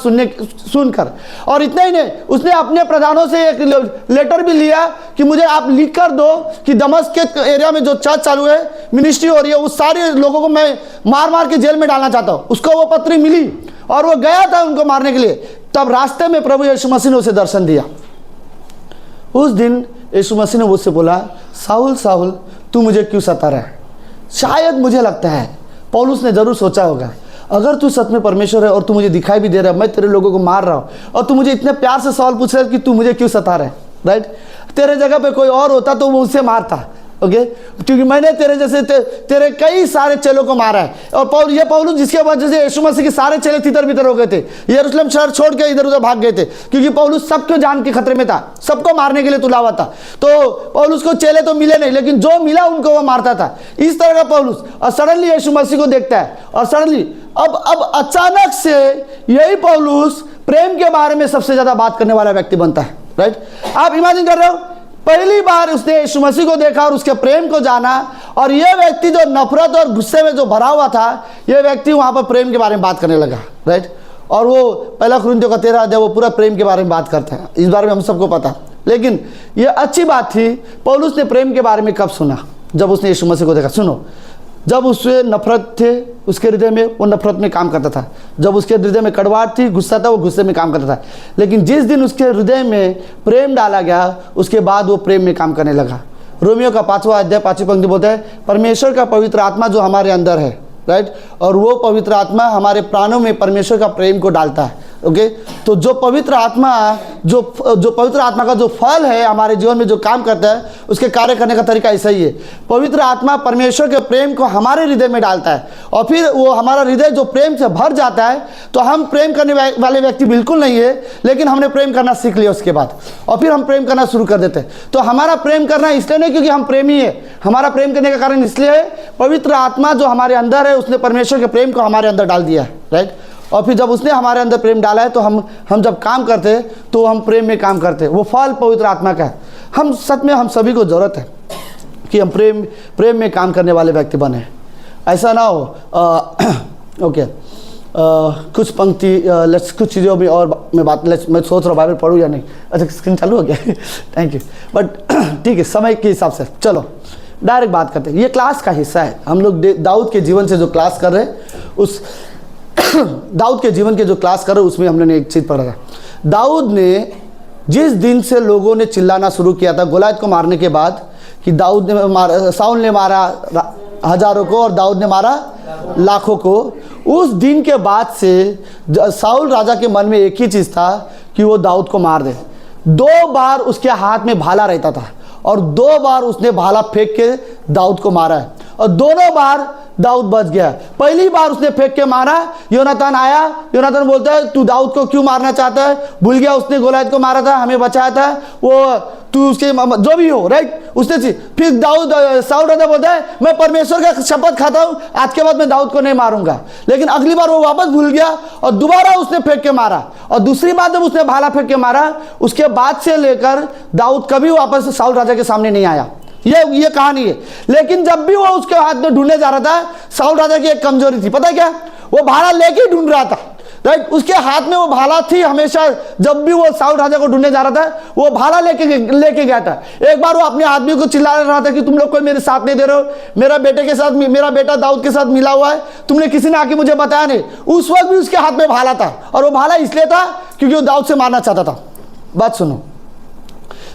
सुनकर। और इतना ही नहीं, उसने अपने प्रधानों से एक लेटर भी लिया कि मुझे आप लिख कर दो कि दमिश्क के एरिया में जो चर्च है, मिनिस्ट्री हो रही है, उस सारे लोगों को मैं मार मार के जेल में डालना चाहता हूं। उसको वो पत्री मिली और वो गया था उनको मारने के लिए। तब रास्ते में प्रभु यीशु मसीह ने उसे दर्शन दिया। उस दिन यीशु मसीह ने उससे बोला, साहुल साहुल तू मुझे क्यों सता रहा है। शायद मुझे लगता है पौलुस ने जरूर सोचा होगा, अगर तू सच में परमेश्वर है और तू मुझे दिखाई भी दे रहा है, मैं तेरे लोगों को मार रहा हूं और तू मुझे इतने प्यार से सवाल पूछ रहा है कि तू मुझे क्यों सता रहा है, राइट। तेरे जगह पे कोई और होता तो वो उससे मारता, ओके क्योंकि मैंने तेरे जैसे तेरे कई सारे चेलों को मारा है। और पौलुस जिसके वजह से यीशु मसीह के सारे चेले तितर बितर हो गए थे, यरूशलेम शहर छोड़ के इधर उधर भाग गए थे, क्योंकि पौलुस सबको जान के खतरे में था, सबको मारने के लिए तुला हुआ था। तो पौलुस को चेले तो मिले नहीं, लेकिन जो मिला उनको वो मारता था। इस तरह का पौलुस, और सडनली यीशु मसीह को देखता है और सडनली अब अचानक से यही पौलुस प्रेम के बारे में सबसे ज्यादा बात करने वाला व्यक्ति बनता है, राइट। आप इमेजिन कर रहे हो, पहली बार उसने यीशु मसीह को देखा और उसके प्रेम को जाना, और यह व्यक्ति जो नफरत और गुस्से में जो भरा हुआ था, यह व्यक्ति वहां पर प्रेम के बारे में बात करने लगा, राइट। और वो पहला कुरिन्थियों का 13 अध्याय वो पूरा प्रेम के बारे में बात करता है, इस बारे में हम सबको पता। लेकिन यह अच्छी बात थी, पौलुस ने प्रेम के बारे में कब सुना, जब उसने यीशु मसीह को देखा। सुनो, जब उससे नफरत थे उसके हृदय में, वो नफरत में काम करता था। जब उसके हृदय में कड़वाहट थी, गुस्सा था, वो गुस्से में काम करता था। लेकिन जिस दिन उसके हृदय में प्रेम डाला गया, उसके बाद वो प्रेम में काम करने लगा। रोमियो का 5वां अध्याय 5वीं पंक्ति बोलता है, परमेश्वर का पवित्र आत्मा जो हमारे अंदर है, राइट, और वो पवित्र आत्मा हमारे प्राणों में परमेश्वर का प्रेम को डालता है, ओके। तो जो पवित्र आत्मा का जो फल है हमारे जीवन में जो काम करता है, उसके कार्य करने का तरीका ऐसा ही है। पवित्र आत्मा परमेश्वर के प्रेम को हमारे हृदय में डालता है, और फिर वो हमारा हृदय जो प्रेम से भर जाता है, तो हम प्रेम करने वाले व्यक्ति बिल्कुल नहीं है, लेकिन हमने प्रेम करना सीख लिया उसके बाद, और फिर हम प्रेम करना शुरू कर देते हैं। तो हमारा प्रेम करना इसलिए नहीं क्योंकि हम प्रेमी है, हमारा प्रेम करने का कारण इसलिए है पवित्र आत्मा जो हमारे अंदर है, उसने परमेश्वर के प्रेम को हमारे अंदर डाल दिया है, राइट। और फिर जब उसने हमारे अंदर प्रेम डाला है, तो हम जब काम करते हैं तो हम प्रेम में काम करते हैं। वो फल पवित्र आत्मा का है। हम सच में हम सभी को जरूरत है कि हम प्रेम में काम करने वाले व्यक्ति बने। ऐसा ना हो ओके कुछ पंक्ति कुछ चीज़ों में और मैं सोच रहा हूँ बाइबल पढ़ूँ या नहीं। अच्छा, स्क्रीन चालू हो गया थैंक यू। बट ठीक है, समय के हिसाब से चलो डायरेक्ट बात करते हैं। ये क्लास का हिस्सा है, हम लोग दाऊद के जीवन से जो क्लास कर रहे हैं, उस दाऊद के जीवन के जो क्लास कर रहे हैं उसमें हमने एक चीज़ पढ़ा था। दाऊद ने जिस दिन से लोगों ने चिल्लाना शुरू किया था गोलियत को मारने के बाद कि साउल ने मारा हजारों को और दाऊद ने मारा लाखों को, उस दिन के बाद से साउल राजा के मन में एक ही चीज़ था कि वो दाऊद को मार दे। 2 बार उसके हाथ में भाला रहता था और 2 बार उसने भाला फेंक के दाऊद को मारा है, और दोनों बार दाऊद बच गया। पहली बार उसने फेंक के मारा, योनातान आया, योनातान बोलता है तू दाऊद को क्यों मारना चाहता है, भूल गया उसने गोलियत को मारा था, हमें बचाया था, वो तू उसके जो भी हो, राइट। उसने फिर साउल राजा बोलता है मैं परमेश्वर का शपथ खाता हूं आज के बाद मैं दाऊद को नहीं मारूंगा। लेकिन अगली बार वो वापस भूल गया और दोबारा उसने फेंक के मारा, और दूसरी बार जब उसने भाला फेंक के मारा, उसके बाद से लेकर दाऊद कभी वापस साउल राजा के सामने नहीं आया। ये कहानी है। लेकिन जब भी वो उसके हाथ में ढूंढने जा रहा था, साउल राजा की एक कमजोरी थी, पता है क्या, वो भाला लेके ढूंढ रहा था, राइट। उसके हाथ में वो भाला थी हमेशा, जब भी वो साउल राजा को ढूंढने जा रहा था वो भाला लेके गया था। एक बार वो अपने आदमी को चिल्ला रहा था कि तुम लोग कोई मेरे साथ नहीं दे रहे हो, मेरा बेटा दाऊद के साथ मिला हुआ है, तुमने किसी ने आके मुझे बताया नहीं। उस वक्त भी उसके हाथ में भाला था, और वो भाला इसलिए था क्योंकि वो दाऊद से मारना चाहता था। बात सुनो,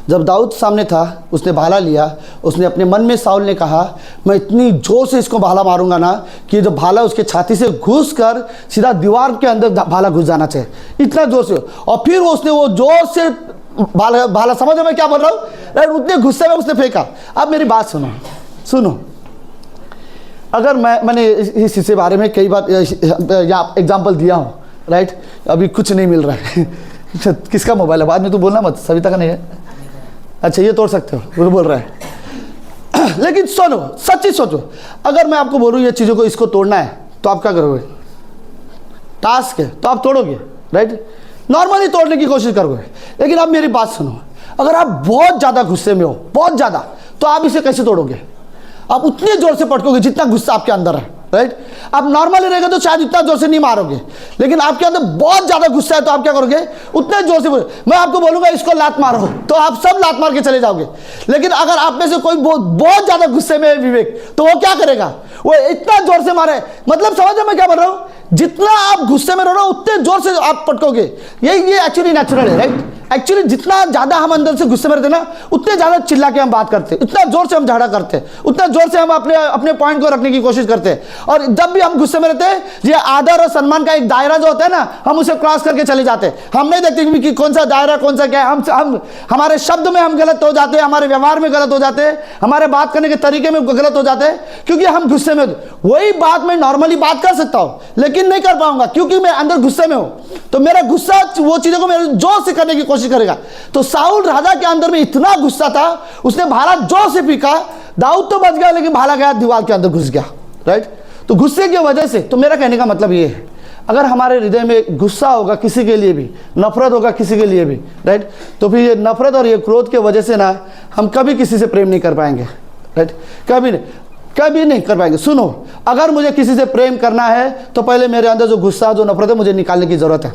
जब दाऊद सामने था, उसने भाला लिया, उसने अपने मन में, साउल ने कहा मैं इतनी जोर से इसको भाला मारूंगा ना कि जो भाला उसके छाती से घुस कर सीधा दीवार के अंदर भाला घुस जाना चाहिए, इतना जोर से। और फिर उसने वो जोर से भाला, समझ में क्या बोल रहा हूँ, उतने गुस्से में उसने फेंका। अब मेरी बात सुनो, अगर मैंने इस बारे में कई बार एग्जाम्पल दिया हूँ, राइट, अभी कुछ नहीं मिल रहा है किसका मोबाइल है, बाद में तू बोलना मत, सविता का नहीं है, अच्छा ये तोड़ सकते हो, वो बोल रहा है लेकिन सुनो, सच्ची सोचो, अगर मैं आपको बोलूँ ये चीज़ों को, इसको तोड़ना है, तो आप क्या करोगे? टास्क है तो आप तोड़ोगे, राइट, नॉर्मली तोड़ने की कोशिश करोगे। लेकिन अब मेरी बात सुनो, अगर आप बहुत ज़्यादा गुस्से में हो, बहुत ज़्यादा, तो आप इसे कैसे तोड़ोगे? आप उतने जोर से पटकोगे जितना गुस्सा आपके अंदर है, राइट। आप नॉर्मली रहेगा तो शायद इतना जोर से नहीं मारोगे, लेकिन आपके अंदर बहुत ज्यादा गुस्सा है तो आप क्या करोगे? उतने जोर से मैं आपको बोलूंगा इसको लात मारो, तो आप सब लात मार के चले जाओगे। लेकिन अगर आप में से कोई बहुत ज्यादा गुस्से में है विवेक, तो वो क्या करेगा? वो इतना जोर से मारे, मतलब समझ रहे मैं क्या बोल रहा हूं? जितना आप गुस्से में रहो ना उतने जोर से आप पटकोगे। ये एक्चुअली नेचुरल है, राइट। एक्चुअली जितना ज्यादा हम अंदर से गुस्से में रहते ना, उतने ज्यादा चिल्ला के हम बात करते, इतना जोर से हम झगड़ा करते, उतना जोर से हम अपने पॉइंट को रखने की कोशिश करते हैं। और जब भी हम गुस्से में रहते हैं, ये आदर और सम्मान का एक दायरा जो होता है ना, हम उसे क्रॉस करके चले जाते हैं। हम नहीं देखते कि कौन सा दायरा कौन सा क्या है। हम हमारे शब्द में हम गलत हो जाते हैं, हमारे व्यवहार में गलत हो जाते हैं, हमारे बात करने के तरीके में गलत हो जाते हैं, क्योंकि हम गुस्से में। वही बात मैं नॉर्मली बात कर सकता हूं, लेकिन नहीं कर पाऊंगा क्योंकि मैं अंदर गुस्से में हूं। तो मेरा गुस्सा वो चीजों को मेरे जोर से करने की कोशिश करेगा। तो साउल राजा के अंदर में इतना गुस्सा था, उसने भाला जोर से पीका। दाऊद तो बच गया, लेकिन भाला गया दीवार के अंदर घुस गया, राइट। तो गुस्से की वजह से, तो मेरा कहने का मतलब ये है, अगर हमारे हृदय में गुस्सा होगा किसी के लिए भी, नफरत होगा किसी के लिए भी, राइट, तो फिर ये नफरत और ये क्रोध के वजह से ना हम कभी किसी से प्रेम नहीं कर पाएंगे, राइट। कभी नहीं कर पाएंगे। सुनो, अगर मुझे किसी से प्रेम करना है तो पहले मेरे अंदर जो गुस्सा जो नफरत है मुझे निकालने की जरूरत है,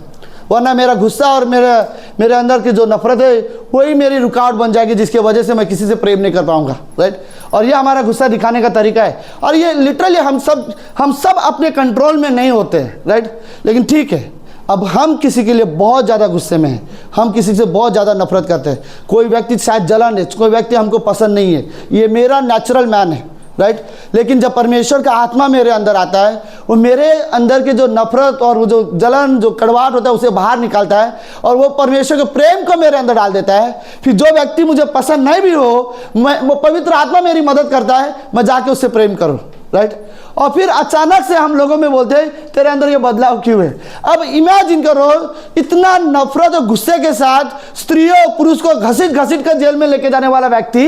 वरना मेरा गुस्सा और मेरे अंदर की जो नफरत है वही मेरी रुकावट बन जाएगी, जिसकी वजह से मैं किसी से प्रेम नहीं कर पाऊंगा, राइट। और ये हमारा गुस्सा दिखाने का तरीका है, और ये लिटरली हम सब अपने कंट्रोल में नहीं होते हैं, राइट। लेकिन ठीक है, अब हम किसी के लिए बहुत ज़्यादा गुस्से में हैं, हम किसी से बहुत ज़्यादा नफरत करते हैं, कोई व्यक्ति शायद जलन है, कोई व्यक्ति हमको पसंद नहीं है, ये मेरा नेचुरल मैन है, राइट। लेकिन जब परमेश्वर का आत्मा मेरे अंदर आता है, वो मेरे अंदर के जो नफरत और वो जो जलन जो कड़वाहट होता है उसे बाहर निकालता है, और वो परमेश्वर के प्रेम को मेरे अंदर डाल देता है। फिर जो व्यक्ति मुझे पसंद नहीं भी हो, वो पवित्र आत्मा मेरी मदद करता है, मैं जाके उससे प्रेम करूं, राइट। और फिर अचानक से हम लोगों में बोलते हैं तेरे अंदर ये बदलाव क्यों है? अब इमेजिन करो, इतना नफरत और गुस्से के साथ स्त्रियों पुरुष को घसीट कर जेल में लेके जाने वाला व्यक्ति,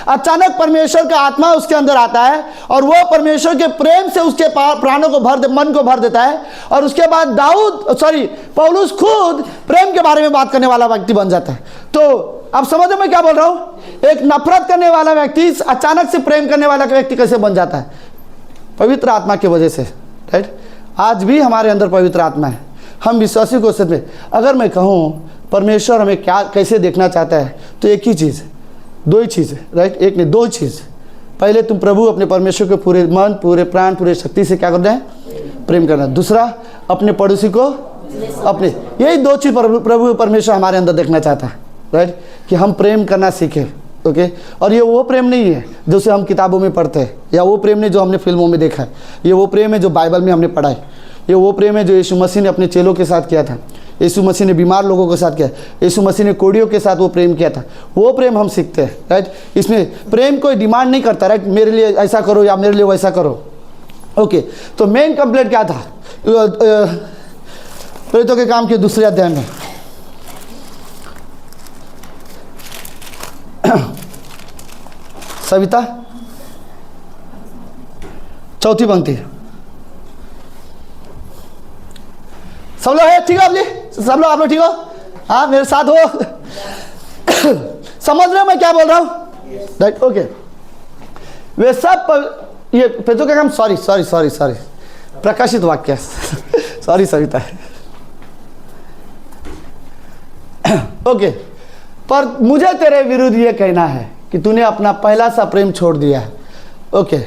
अचानक परमेश्वर का आत्मा उसके अंदर आता है और वो परमेश्वर के प्रेम से उसके प्राणों को मन को भर देता है। और उसके बाद पौलुस खुद प्रेम के बारे में बात करने वाला व्यक्ति बन जाता है। तो अब समझो मैं क्या बोल रहा हूं? एक नफरत करने वाला व्यक्ति अचानक से प्रेम करने वाला व्यक्ति कैसे बन जाता है? पवित्र आत्मा की वजह से, राइट। आज भी हमारे अंदर पवित्र आत्मा है, हम विश्वासी को सच में, अगर मैं कहूँ परमेश्वर हमें कैसे देखना चाहता है, तो एक ही चीज़, दो ही चीज़, राइट। एक नहीं, दो चीज़। पहले तुम प्रभु अपने परमेश्वर को पूरे मन पूरे प्राण पूरे शक्ति से क्या करना है? प्रेम करना। दूसरा, अपने पड़ोसी को अपने। यही दो चीज़ प्रभु परमेश्वर हमारे अंदर देखना चाहता है, राइट, कि हम प्रेम करना सीखें, ओके। और ये वो प्रेम नहीं है जो हम किताबों में पढ़ते हैं, या वो प्रेम नहीं जो हमने फिल्मों में देखा है। ये वो प्रेम है जो बाइबल में हमने पढ़ा है। ये वो प्रेम है जो यीशु मसीह ने अपने चेलों के साथ किया था, यीशु मसीह ने बीमार लोगों के साथ किया, यीशु मसीह ने कोड़ियों के साथ वो प्रेम किया था। वो प्रेम हम सीखते हैं, राइट। इसमें प्रेम कोई डिमांड नहीं करता, राइट, मेरे लिए ऐसा करो या मेरे लिए वैसा करो, ओके। तो मेन कंप्लेंट क्या था प्रेरितों के काम के दूसरे अध्याय में? सविता, चौथी पंक्ति। सब लोग है ठीक हो? आप जी सब लोग, आप लोग ठीक हो? हाँ, मेरे साथ हो समझ रहे हो मैं क्या बोल रहा हूं? Right, okay. वे सब ये पेतो का काम, सॉरी प्रकाशित वाक्य सॉरी सविता ओके। पर मुझे तेरे विरुद्ध ये कहना है कि तूने अपना पहला सा प्रेम छोड़ दिया है, ओके।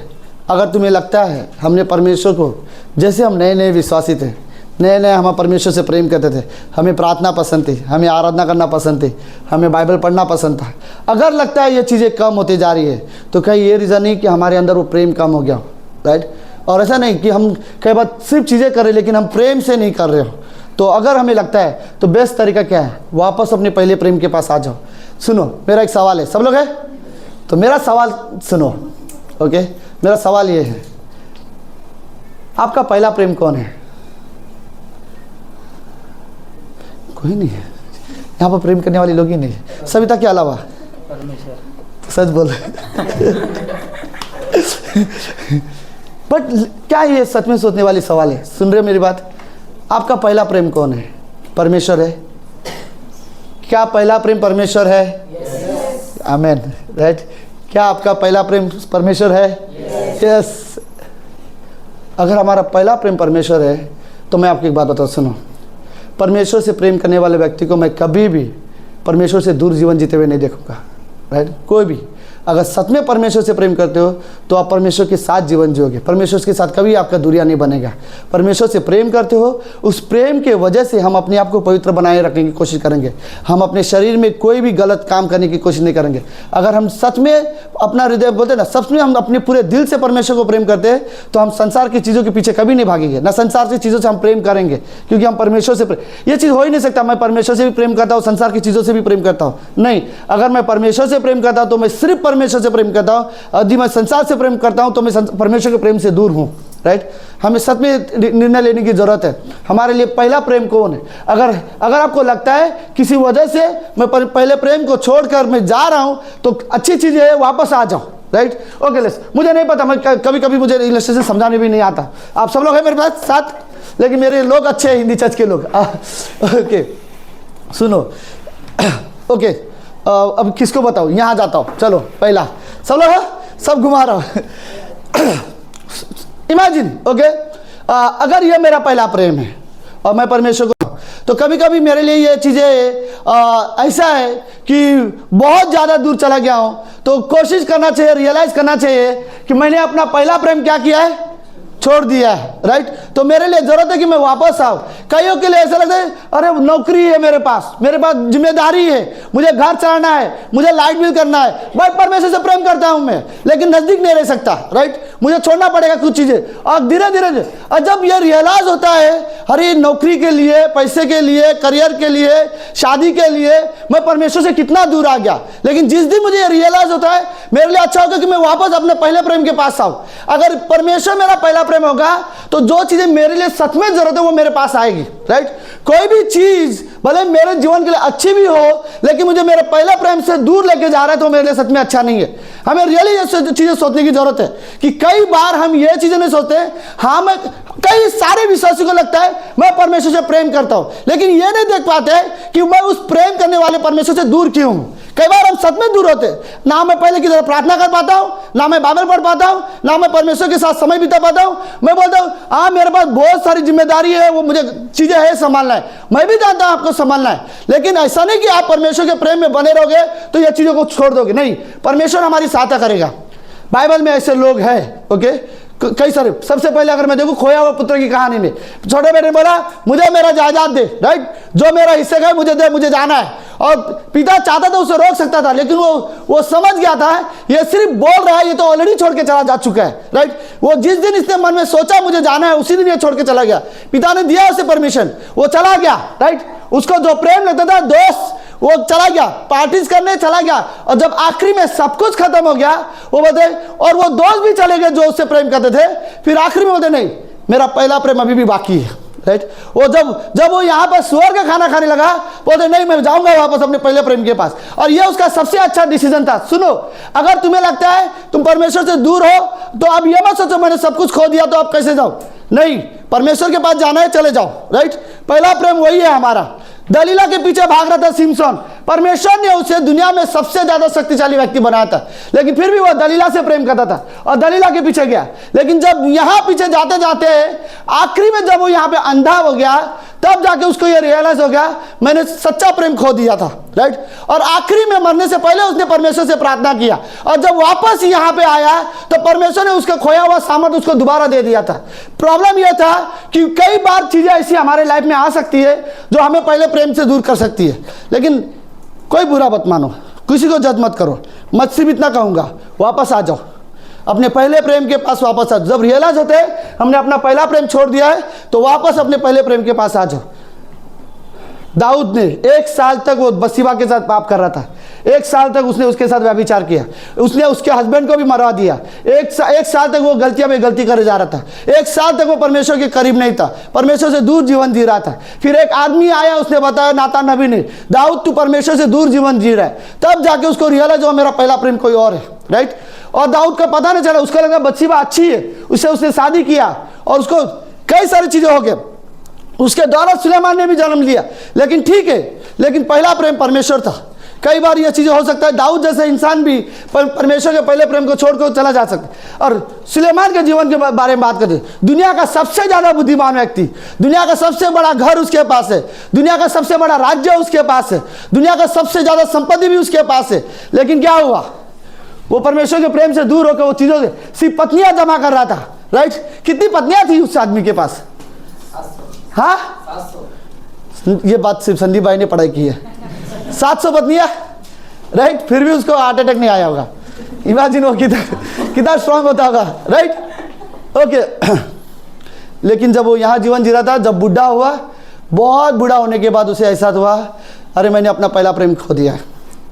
अगर तुम्हें लगता है हमने परमेश्वर को, जैसे हम नए विश्वासी थे, नए नए हम परमेश्वर से प्रेम करते थे, हमें प्रार्थना पसंद थी, हमें आराधना करना पसंद थी, हमें बाइबल पढ़ना पसंद था। अगर लगता है ये चीज़ें कम होती जा रही है तो कहीं ये रीज़न नहीं कि हमारे अंदर वो प्रेम कम हो गया हो, राइट। और ऐसा नहीं कि हम कई बार सिर्फ चीज़ें कर रहे लेकिन हम प्रेम से नहीं कर रहे हो। तो अगर हमें लगता है तो बेस्ट तरीका क्या है, वापस अपने पहले प्रेम के पास आ जाओ। सुनो, मेरा एक सवाल है, सब लोग है तो मेरा सवाल सुनो, ओके। मेरा सवाल ये है, आपका पहला प्रेम कौन है? कोई नहीं है यहाँ पर, प्रेम करने वाले लोग ही नहीं है, सविता के अलावा। सच बोल रहे बट क्या ये सच में सोचने वाली सवाल है? सुन रहे हो मेरी बात? आपका पहला प्रेम कौन है? परमेश्वर है? क्या पहला प्रेम परमेश्वर है? आमेन, राइट। क्या आपका पहला प्रेम परमेश्वर है? यस। अगर हमारा पहला प्रेम परमेश्वर है तो मैं आपको एक बात बताऊँ, सुनो। परमेश्वर से प्रेम करने वाले व्यक्ति को मैं कभी भी परमेश्वर से दूर जीवन जीते हुए नहीं देखूंगा, राइट। कोई भी अगर सच में परमेश्वर से प्रेम करते हो तो आप परमेश्वर के साथ जीवन जियोगे, परमेश्वर के साथ कभी आपका दूरिया नहीं बनेगा। परमेश्वर से प्रेम करते हो, उस प्रेम के वजह से हम अपने आप को पवित्र बनाए रखने की कोशिश करेंगे। हम अपने शरीर में कोई भी गलत काम करने की कोशिश नहीं करेंगे। अगर हम सच में अपना हृदय बोलते ना, सच में हम अपने पूरे दिल से परमेश्वर को प्रेम करते हैं तो हम संसार की चीज़ों के पीछे कभी नहीं भागेंगे, ना संसार की चीज़ों से हम प्रेम करेंगे, क्योंकि हम परमेश्वर से ये चीज़ हो ही नहीं सकता। मैं परमेश्वर से भी प्रेम करता हूँ, संसार की चीज़ों से भी प्रेम करता हूँ, नहीं। अगर मैं परमेश्वर से प्रेम करता हूँ तो मैं सिर्फ परमेश्वर से प्रेम करता हूँ। यदि मैं संसार से प्रेम करता हूँ तो मैं परमेश्वर के प्रेम से दूर हूँ, राइट। हमें सच में निर्णय लेने की जरूरत है, हमारे लिए पहला प्रेम कौन है। अगर आपको लगता है किसी वजह से मैं पहले प्रेम को छोड़कर मैं जा रहा हूँ तो अच्छी चीज़ है, वापस आ जाओ, राइट। ओके लेस, मुझे नहीं पता, मैं कभी कभी मुझे इलस्ट्रेशन समझाने भी नहीं आता। आप सब लोग हैं मेरे पास साथ, लेकिन मेरे लोग अच्छे हैं, हिंदी चर्च के लोग। ओके सुनो, ओके अब किसको बताऊँ, यहाँ जाता हूँ। चलो पहला, सब लोग है, सब घुमा रहा हूँ। इमेजिन, ओके, अगर ये मेरा पहला प्रेम है और मैं परमेश्वर को, तो कभी कभी मेरे लिए ये चीज़ें ऐसा है कि बहुत ज़्यादा दूर चला गया हूँ, तो कोशिश करना चाहिए, रियलाइज़ करना चाहिए कि मैंने अपना पहला प्रेम क्या किया है, छोड़ दिया है, राइट। तो मेरे लिए जरूरत है कि मैं वापस आऊँ। कईयों के लिए ऐसा लगता है, अरे नौकरी है मेरे पास जिम्मेदारी है, मुझे घर चलाना है, मुझे लाइट बिल करना है, भाई परमेश्वर से प्रेम करता हूँ मैं, लेकिन नजदीक नहीं रह सकता, राइट। मुझे छोड़ना पड़ेगा कुछ चीजें। और धीरे धीरे जब ये रियलाइज होता है, अरे नौकरी के लिए, पैसे के लिए, करियर के लिए, शादी के लिए मैं परमेश्वर से कितना दूर आ गया। लेकिन जिस दिन मुझे रियलाइज होता है, मेरे लिए अच्छा होगा कि मैं वापस अपने पहले प्रेम के पास आऊँ। अगर परमेश्वर मेरा पहला प्रेम होगा तो जो चीजें मेरे लिए सच में जरूरत है वो मेरे पास आएगी, राइट। कोई भी चीज भले मेरे जीवन के लिए अच्छी भी हो, लेकिन मुझे मेरे पहले प्रेम से दूर लेके जा रहा है तो मेरे लिए सच में अच्छा नहीं है। हमें रियली ये चीजें सोचने की जरूरत है कि कई बार हम ये चीजें नहीं सोचते। हाँ, मैं कई सारे विश्वासियों को लगता है मैं परमेश्वर से प्रेम करता हूं, लेकिन ये नहीं देख पाते कि मैं उस प्रेम करने वाले परमेश्वर से दूर क्यों हूं। कई बार हम सच में दूर होते, ना मैं पहले की तरह प्रार्थना कर पाता हूं, ना मैं बाइबल पढ़ पाता हूं, ना मैं परमेश्वर के साथ समय बिता पाता हूं। मैं बोलता हूं हाँ मेरे पास बहुत सारी जिम्मेदारी है, वो मुझे चीजें है संभालना है, मैं भी जानता हूं आपको संभालना है, लेकिन ऐसा नहीं कि आप परमेश्वर के प्रेम में बने रहोगे तो ये चीजों को छोड़ दोगे, नहीं। परमेश्वर हमारी सहायता करेगा। बाइबल में ऐसे लोग हैं, ओके, कई सारे। सबसे पहले अगर मैं देखूं खोया हुआ पुत्र की कहानी में, छोटे बेटे ने बोला मुझे मेरा जायदाद दे, राइट, जो मेरा हिस्से का मुझे दे, मुझे जाना है। और पिता चाहता था उसे रोक सकता था, लेकिन वो समझ गया था ये सिर्फ बोल रहा है, ये तो ऑलरेडी छोड़ के चला जा चुका है, राइट। वो जिस दिन इसने मन में सोचा मुझे जाना है, उसी दिन ये छोड़ के चला गया। पिता ने दिया उसे परमिशन, वो चला गया, राइट। उसको जो प्रेम लगता था, दोस्त, वो चला गया, पार्टीज करने चला गया। और जब आखिरी में सब कुछ खत्म हो गया, वो बोलते, और वो दोस्त भी चले गए जो उससे प्रेम करते थे, फिर आखिरी में बोलते नहीं मेरा पहला प्रेम अभी भी बाकी है, राइट। वो जब वो यहाँ पर स्वर्ग का खाना खाने लगा, बोलते नहीं मैं जाऊंगा वापस अपने पहले प्रेम के पास। और ये उसका सबसे अच्छा डिसीजन था। सुनो, अगर तुम्हें लगता है तुम परमेश्वर से दूर हो तो अब ये मत सोचो मैंने सब कुछ खो दिया तो अब कैसे जाओ, नहीं, परमेश्वर के पास जाना है, चले जाओ, राइट। पहला प्रेम वही है हमारा। दलीला के पीछे भाग रहा था सिमसोन, परमेश्वर ने उसे दुनिया में सबसे ज्यादा शक्तिशाली व्यक्ति बनाया था, लेकिन फिर भी वह दलीला से प्रेम करता था और दलीला के पीछे गया। लेकिन जब यहां पीछे जाते जाते आखिरी में जब वो यहां पे अंधा हो गया, तब जाके उसको ये रियलाइज हो गया मैंने सच्चा प्रेम खो दिया था, राइट। और आखिरी में मरने से पहले उसने परमेश्वर से प्रार्थना किया, और जब वापस यहाँ पे आया तो परमेश्वर ने उसका खोया हुआ सामर्थ उसको दोबारा दे दिया था। प्रॉब्लम यह था कि कई बार चीजें ऐसी हमारे लाइफ में आ सकती है जो हमें पहले प्रेम से दूर कर सकती है, लेकिन कोई बुरा मत मानो, किसी को जज मत करो, मत सिर्फ इतना कहूंगा, वापस आ जाओ अपने पहले प्रेम के पास, वापस आ जाओ। जब रियलाइज होते है हमने अपना पहला प्रेम छोड़ दिया है तो वापस अपने पहले प्रेम के पास आ जाओ। दाऊद ने 1 साल तक वो बत्सिबा के साथ पाप कर रहा था, 1 साल तक उसने उसके साथ व्यभिचार किया, उसने उसके हस्बैंड को भी मरवा दिया, एक साल तक वो गलतियां में गलती करे जा रहा था, 1 साल तक वो परमेश्वर के करीब नहीं था, परमेश्वर से दूर जीवन जी रहा था। फिर एक आदमी आया, उसने बताया, नातान नबी ने, दाऊद तू परमेश्वर से दूर जीवन जी रहा है। तब जाके उसको रियलाइज हुआ मेरा पहला प्रेम कोई और है, राइट। और दाऊद का पता नहीं चला, उसको लगा बत्सिबा अच्छी है, उससे उसने शादी किया और उसको कई सारी चीजें हो गए, उसके द्वारा सुलेमान ने भी जन्म लिया, लेकिन ठीक है, लेकिन पहला प्रेम परमेश्वर था। कई बार यह चीजें हो सकता है, दाऊद जैसे इंसान भी परमेश्वर के पहले प्रेम को छोड़कर चला जा सकता है। और सुलेमान के जीवन के बारे में बात करें, दुनिया का सबसे ज्यादा बुद्धिमान व्यक्ति, दुनिया का सबसे बड़ा घर उसके पास है, दुनिया का सबसे बड़ा राज्य उसके पास है, दुनिया का सबसे ज्यादा संपत्ति भी उसके पास है, लेकिन क्या हुआ, वो परमेश्वर के प्रेम से दूर होकर वो चीजों से सिर्फ पत्नियां जमा कर रहा था, राइट। कितनी पत्नियां थी उस आदमी के पास? हाँ, ये बात सिर्फ संदीप भाई ने पढ़ाई की है, 700 पत्नियां, राइट। फिर भी उसको हार्ट अटैक नहीं आया होगा, इमेजिन वो कितना स्ट्रांग होता होगा, राइट, ओके। लेकिन जब वो यहाँ जीवन जी रहा था, जब बुढ़ा हुआ, बहुत बूढ़ा होने के बाद उसे एहसास हुआ अरे मैंने अपना पहला प्रेम खो दिया,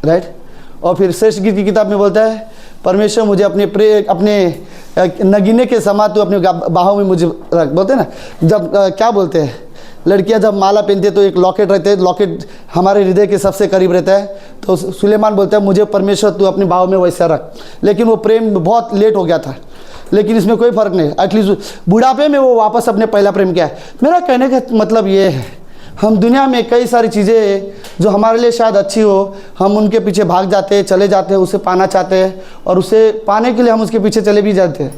राइट। और फिर श्रेष्ठ गीत की किताब में बोलता है, परमेश्वर मुझे अपने नगीने के समान तू अपने बाहों में मुझे रख, बोलते हैं ना, जब क्या बोलते हैं, लड़कियां जब माला पहनती है तो एक लॉकेट रहते हैं, लॉकेट हमारे हृदय के सबसे करीब रहता है, तो सुलेमान बोलता है मुझे परमेश्वर तू अपनी बाहों में वैसा रख। लेकिन वो प्रेम बहुत लेट हो गया था, लेकिन इसमें कोई फर्क नहीं, एटलीस्ट बुढ़ापे में वो वापस अपने पहला प्रेम किया है। मेरा कहने का मतलब ये है, हम दुनिया में कई सारी चीज़ें जो हमारे लिए शायद अच्छी हो, हम उनके पीछे भाग जाते हैं, चले जाते हैं, उसे पाना चाहते हैं, और उसे पाने के लिए हम उसके पीछे चले भी जाते हैं,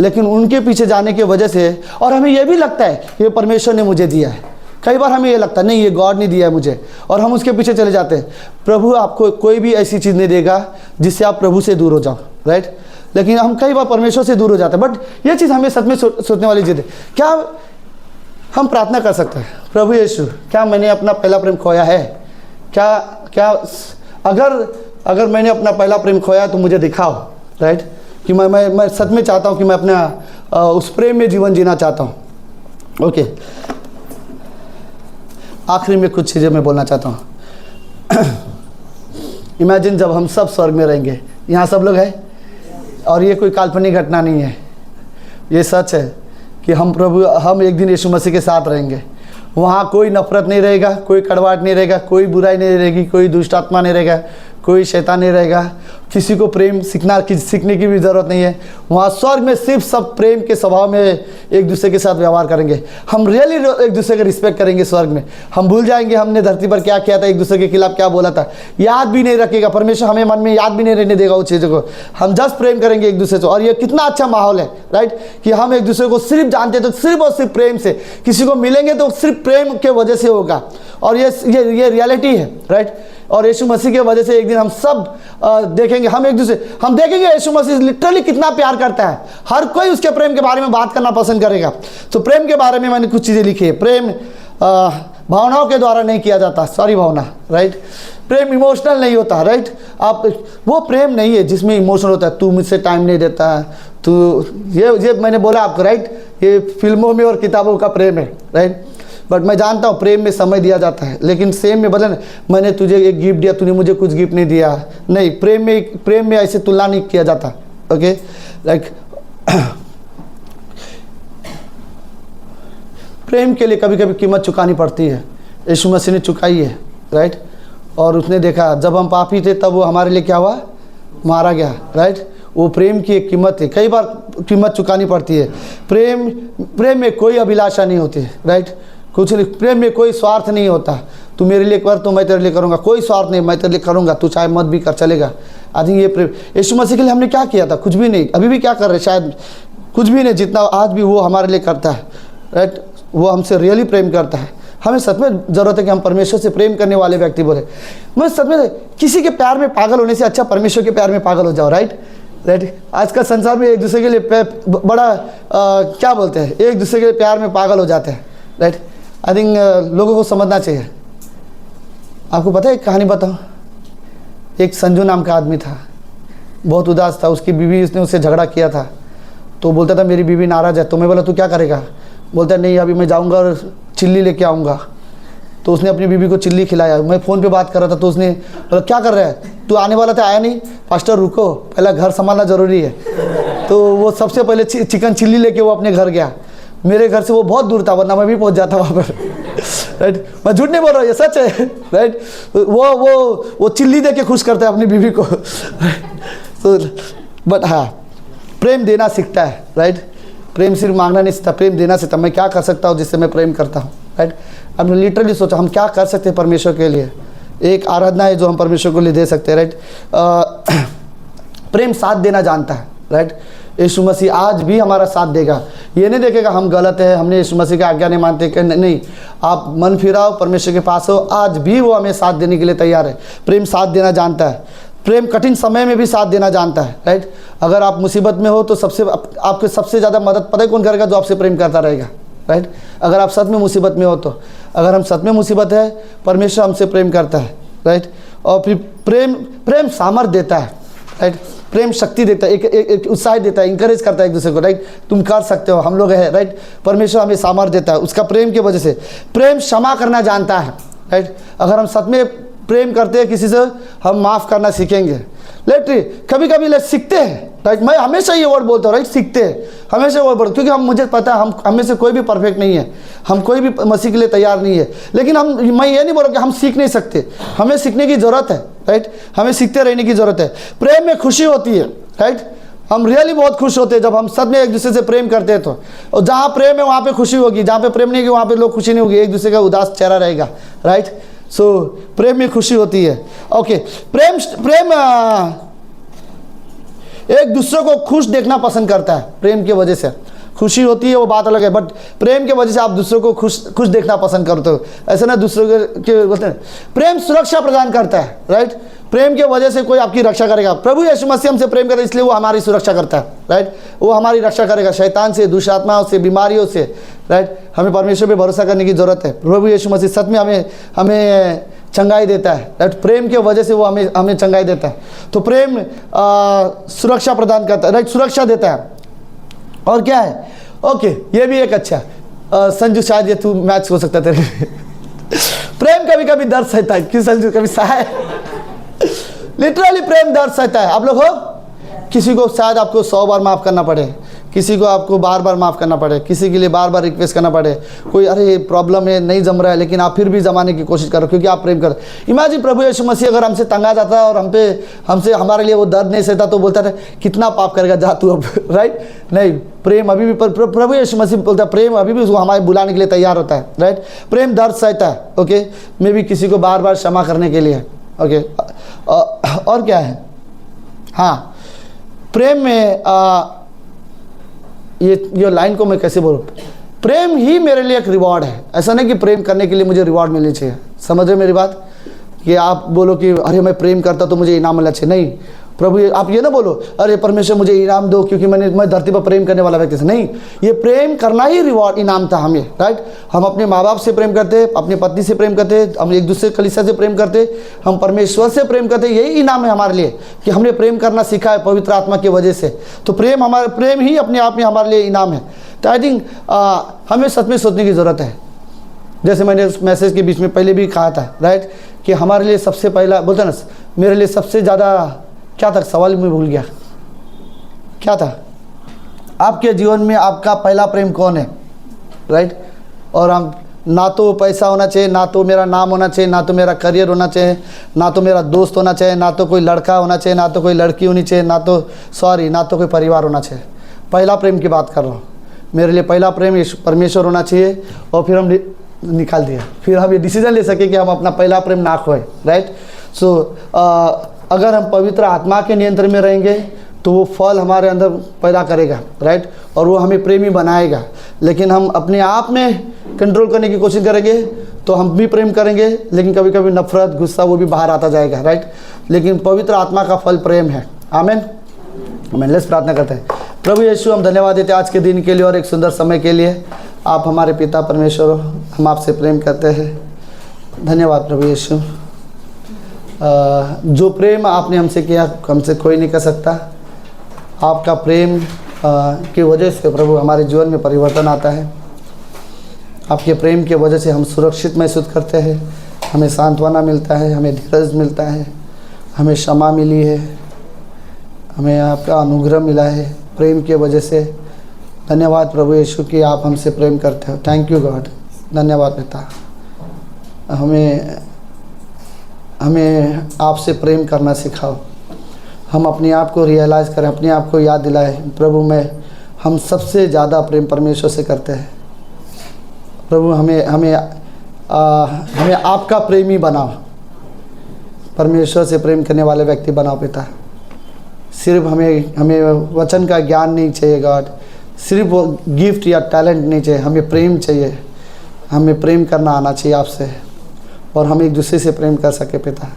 लेकिन उनके पीछे जाने की वजह से, और हमें यह भी लगता है ये परमेश्वर ने मुझे दिया है, कई बार हमें ये लगता है नहीं ये गॉड ने दिया है मुझे, और हम उसके पीछे चले जाते हैं। प्रभु आपको कोई भी ऐसी चीज़ नहीं देगा जिससे आप प्रभु से दूर हो जाओ, राइट। लेकिन हम कई बार परमेश्वर से दूर हो जाते हैं, बट ये चीज़ हमें सच में सोचने वाली चीज़ है। क्या हम प्रार्थना कर सकते हैं, प्रभु यीशु क्या मैंने अपना पहला प्रेम खोया है? क्या अगर मैंने अपना पहला प्रेम खोया तो मुझे दिखाओ, राइट। कि मैं सच में चाहता हूँ कि मैं अपना उस प्रेम में जीवन जीना चाहता हूँ। ओके, आखिरी में कुछ चीज़ें मैं बोलना चाहता हूँ। इमेजिन जब हम सब स्वर्ग में रहेंगे, यहाँ सब लोग हैं, और ये कोई काल्पनिक घटना नहीं है, ये सच है कि हम एक दिन यीशु मसीह के साथ रहेंगे। वहाँ कोई नफरत नहीं रहेगा, कोई कड़वाहट नहीं रहेगा, कोई बुराई नहीं रहेगी, कोई दुष्ट आत्मा नहीं रहेगा, कोई शैतान नहीं रहेगा, किसी को प्रेम सीखने की भी ज़रूरत नहीं है। वहाँ स्वर्ग में सिर्फ सब प्रेम के स्वभाव में एक दूसरे के साथ व्यवहार करेंगे। हम रियली एक दूसरे का रिस्पेक्ट करेंगे स्वर्ग में। हम भूल जाएंगे हमने धरती पर क्या किया था, एक दूसरे के खिलाफ क्या बोला था, याद भी नहीं रखेगा परमेश्वर, हमें मन में याद भी नहीं रहने देगा उस चीज़ों को। हम जस्ट प्रेम करेंगे एक दूसरे से, और ये कितना अच्छा माहौल है, राइट, कि हम एक दूसरे को सिर्फ जानते तो सिर्फ और सिर्फ प्रेम से, किसी को मिलेंगे तो सिर्फ प्रेम के वजह से होगा, और ये रियलिटी है, राइट। और यीशु मसीह के वजह से एक दिन हम सब देखेंगे, हम देखेंगे यीशु मसीह लिटरली कितना प्यार करता है। हर कोई उसके प्रेम के बारे में बात करना पसंद करेगा। तो प्रेम के बारे में मैंने कुछ चीज़ें लिखी है। प्रेम भावनाओं के द्वारा नहीं किया जाता, सॉरी भावना, राइट। प्रेम इमोशनल नहीं होता, राइट। आप वो प्रेम नहीं है जिसमें इमोशनल होता है, तू मुझसे टाइम नहीं देता, तू ये मैंने बोला आपको, राइट। ये फिल्मों में और किताबों का प्रेम है, राइट। बट मैं जानता हूँ प्रेम में समय दिया जाता है, लेकिन सेम में बदले मैंने तुझे एक गिफ्ट दिया, तूने मुझे कुछ गिफ्ट नहीं दिया, नहीं। प्रेम में ऐसे तुलना नहीं किया जाता, ओके, लाइक प्रेम के लिए कभी कभी कीमत चुकानी पड़ती है। यीशु मसीह ने चुकाई है, राइट। और उसने देखा जब हम पापी थे तब वो हमारे लिए क्या हुआ, मारा गया, राइट। वो प्रेम की एक कीमत है, कई बार कीमत चुकानी पड़ती है। प्रेम में कोई अभिलाषा नहीं होती, राइट। कुछ नहीं, प्रेम में कोई स्वार्थ नहीं होता। तू मेरे लिए कर तो मैं तेरे लिए करूँगा, कोई स्वार्थ नहीं, मैं तेरे लिए करूँगा, तू चाहे मत भी कर, चलेगा। आई थिंक ये प्रेम यीशु मसीह के लिए हमने क्या किया था, कुछ भी नहीं। अभी भी क्या कर रहे, शायद कुछ भी नहीं, जितना आज भी वो हमारे लिए करता है, राइट। वो हमसे रियली प्रेम करता है। हमें सच में ज़रूरत है कि हम परमेश्वर से प्रेम करने वाले व्यक्ति बोले। मैं सच में किसी के प्यार में पागल होने से अच्छा परमेश्वर के प्यार में पागल हो जाओ, राइट। आज का संसार में एक दूसरे के लिए बड़ा क्या बोलते हैं, एक दूसरे के प्यार में पागल हो जाते हैं, राइट। आई थिंक लोगों को समझना चाहिए। आपको पता है एक कहानी बताऊँ। एक संजू नाम का आदमी था, बहुत उदास था। उसकी बीवी, उसने उससे झगड़ा किया था, तो बोलता था मेरी बीवी नाराज़ है। तो मैं बोला तू क्या करेगा? बोलता नहीं अभी मैं जाऊंगा और चिल्ली लेके आऊँगा। तो उसने अपनी बीवी को चिल्ली खिलाया। मैं फ़ोन पे बात कर रहा था तो उसने बोला क्या कर रहा है तू, आने वाला था आया नहीं? पास्टर रुको, पहला घर संभालना ज़रूरी है। तो वो सबसे पहले चिकन चिल्ली लेके वो अपने घर गया। मेरे घर से वो बहुत दूर था, वरना मैं भी पहुंच जाता वहाँ पर, राइट। मैं झूठ नहीं बोल रहा हूँ, ये सच है, राइट। वो चिल्ली दे के खुश करता है अपनी बीवी को। तो बट हाँ, प्रेम देना सीखता है, राइट। प्रेम सिर्फ मांगना नहीं सीखता, प्रेम देना सीखता। मैं क्या कर सकता हूँ जिससे मैं प्रेम करता हूँ, राइट। हमने लिटरली सोचा हम क्या कर सकते हैं परमेश्वर के लिए। एक आराधना है जो हम परमेश्वर को लिए दे सकते हैं, राइट। प्रेम साथ देना जानता है, राइट। यीशु मसीह आज भी हमारा साथ देगा। ये नहीं देखेगा हम गलत है, हमने यीशु मसीह की आज्ञा नहीं मानते, कि नहीं, आप मन फिराओ, परमेश्वर के पास हो, आज भी वो हमें साथ देने के लिए तैयार है। प्रेम साथ देना जानता है। प्रेम कठिन समय में भी साथ देना जानता है, राइट। अगर आप मुसीबत में हो तो आपके सबसे ज़्यादा मदद पता है कौन करेगा? जो आपसे प्रेम करता रहेगा, राइट। अगर आप सच में मुसीबत में हो तो, अगर हम सच में मुसीबत है, परमेश्वर हमसे प्रेम करता है, राइट। और फिर प्रेम सामर्थ देता है, राइट। प्रेम शक्ति देता है, एक उत्साह देता है, इंकरेज करता है एक दूसरे को, राइट। तुम कर सकते हो, हम लोग हैं, राइट। परमेश्वर हमें सामर्थ देता है उसका प्रेम की वजह से। प्रेम क्षमा करना जानता है, राइट। अगर हम सच में प्रेम करते हैं किसी से, हम माफ़ करना सीखेंगे। कभी कभी सीखते हैं, राइट। मैं हमेशा ये वर्ड बोलता हूँ, राइट, सीखते हैं, हमेशा वर्ड बोलता, क्योंकि मुझे पता है हम हमें से कोई भी परफेक्ट नहीं है, हम कोई भी मसीह के लिए तैयार नहीं है। लेकिन मैं ये नहीं बोल रहा कि हम सीख नहीं सकते, हमें सीखने की ज़रूरत है, राइट। हमें सीखते रहने की ज़रूरत है। प्रेम में खुशी होती है, राइट। हम रियली बहुत खुश होते हैं जब हम सच में एक दूसरे से प्रेम करते हैं तो। और जहाँ प्रेम है वहाँ पे खुशी होगी, जहाँ पे प्रेम नहीं है वहाँ पे लोग खुशी नहीं होगी, एक दूसरे का उदास चेहरा रहेगा, राइट। सो प्रेम में खुशी होती है। ओके, प्रेम एक दूसरे को खुश देखना पसंद करता है। प्रेम की वजह से खुशी होती है वो बात अलग है, बट प्रेम की वजह से आप दूसरों को खुश देखना पसंद करते हो, ऐसा ना दूसरों के बोलते हैं। प्रेम सुरक्षा प्रदान करता है, राइट। प्रेम की वजह से कोई आपकी रक्षा करेगा। प्रभु यीशु मसीह हमसे प्रेम करे इसलिए वो हमारी सुरक्षा करता है, राइट। वो हमारी रक्षा करेगा शैतान से, दुष्टात्माओं से, बीमारियों से, राइट। हमें परमेश्वर पे भरोसा करने की जरूरत है। प्रभु यीशु मसीह सच में हमें चंगाई देता है, राइट। प्रेम की वजह से वो हमें चंगाई देता है। तो प्रेम सुरक्षा प्रदान करता है, राइट, सुरक्षा देता है। और क्या है? ओके, ये भी एक अच्छा संजू, शायद ये तू मैच हो सकता तेरे। प्रेम कभी कभी दर्द सहता है। क्यों संजू? कभी सहा लिटरली प्रेम दर्द सहता है। आप लोग हो, किसी को शायद आपको 100 बार माफ़ करना पड़े, किसी को आपको बार बार माफ़ करना पड़े, किसी के लिए बार बार रिक्वेस्ट करना पड़े। कोई अरे प्रॉब्लम है, नहीं जम रहा है, लेकिन आप फिर भी जमाने की कोशिश करो क्योंकि आप प्रेम कर। इमेजिन प्रभु यीशु मसीह अगर हमसे तंगा जाता है और हमसे हमारे लिए वो दर्द नहीं सहता तो बोलता था कितना पाप करेगा, जा तू अब, राइट। नहीं, प्रेम अभी भी प्रभु यीशु मसीह बोलता है, प्रेम अभी भी उसको हमारे बुलाने के लिए तैयार होता है, राइट। प्रेम दर्द सहता है, ओके। मे भी किसी को बार बार क्षमा करने के लिए, ओके। और क्या है? हाँ, प्रेम में ये लाइन को मैं कैसे बोलूँ? प्रेम ही मेरे लिए एक रिवॉर्ड है। ऐसा नहीं कि प्रेम करने के लिए मुझे रिवॉर्ड मिलनी चाहिए। समझ रहे मेरी बात? कि आप बोलो कि अरे मैं प्रेम करता तो मुझे इनाम मिलना चाहिए। नहीं, प्रभु आप ये ना बोलो अरे परमेश्वर मुझे इनाम दो क्योंकि मैं धरती पर प्रेम करने वाला व्यक्ति था। नहीं, ये प्रेम करना ही रिवॉर्ड, इनाम था हमें, राइट। हम अपने माँ बाप से प्रेम करते, अपनी पत्नी से प्रेम करते, हम एक दूसरे कलीसिया से प्रेम करते, हम परमेश्वर से प्रेम करते। यही इनाम है हमारे लिए कि हमने प्रेम करना सीखा है पवित्र आत्मा की वजह से। तो प्रेम ही अपने आप में हमारे लिए इनाम है। तो आई थिंक हमें सच में सोचने की ज़रूरत है। जैसे मैंने उस मैसेज के बीच में पहले भी कहा था, राइट, कि हमारे लिए सबसे पहला बोलता ना, मेरे लिए सबसे ज़्यादा क्या था? सवाल मैं भूल गया, क्या था? आपके जीवन में आपका पहला प्रेम कौन है, राइट। और हम ना तो पैसा होना चाहिए, ना तो मेरा नाम होना चाहिए, ना तो मेरा करियर होना चाहिए, ना तो मेरा दोस्त होना चाहिए, ना तो कोई लड़का होना चाहिए, ना तो कोई लड़की होनी चाहिए, ना तो कोई परिवार होना चाहिए। पहला प्रेम की बात कर रहा हूँ। मेरे लिए पहला प्रेम परमेश्वर होना चाहिए। और फिर हम निकाल दिया, फिर हम ये डिसीजन ले सके कि हम अपना पहला प्रेम ना खोए, राइट। सो अगर हम पवित्र आत्मा के नियंत्रण में रहेंगे तो वो फल हमारे अंदर पैदा करेगा, राइट, और वो हमें प्रेमी बनाएगा। लेकिन हम अपने आप में कंट्रोल करने की कोशिश करेंगे तो हम भी प्रेम करेंगे, लेकिन कभी कभी नफरत, गुस्सा वो भी बाहर आता जाएगा, राइट। लेकिन पवित्र आत्मा का फल प्रेम है। आमीन। आमीन। लेट्स प्रार्थना करते हैं। प्रभु यीशु, हम धन्यवाद देते हैं आज के दिन के लिए और एक सुंदर समय के लिए। आप हमारे पिता परमेश्वर हो, हम आपसे प्रेम करते हैं। धन्यवाद प्रभु यीशु। जो प्रेम आपने हमसे किया, हमसे कोई नहीं कर सकता। आपका प्रेम की वजह से प्रभु हमारे जीवन में परिवर्तन आता है। आपके प्रेम की वजह से हम सुरक्षित महसूस करते हैं, हमें सांत्वना मिलता है, हमें धीरज मिलता है, हमें क्षमा मिली है, हमें आपका अनुग्रह मिला है प्रेम की वजह से। धन्यवाद प्रभु यीशु कि आप हमसे प्रेम करते हो। Thank you God. धन्यवाद पिता। हमें आपसे प्रेम करना सिखाओ। हम अपने आप को रियलाइज़ करें, अपने आप को याद दिलाएं प्रभु हम सबसे ज़्यादा प्रेम परमेश्वर से करते हैं। प्रभु हमें आपका प्रेमी बनाओ, परमेश्वर से प्रेम करने वाले व्यक्ति बनाओ पिता। सिर्फ हमें वचन का ज्ञान नहीं चाहिए गॉड, सिर्फ वो गिफ्ट या टैलेंट नहीं चाहिए, हमें प्रेम चाहिए। हमें प्रेम करना आना चाहिए आपसे, और हम एक दूसरे से प्रेम कर सके पिता।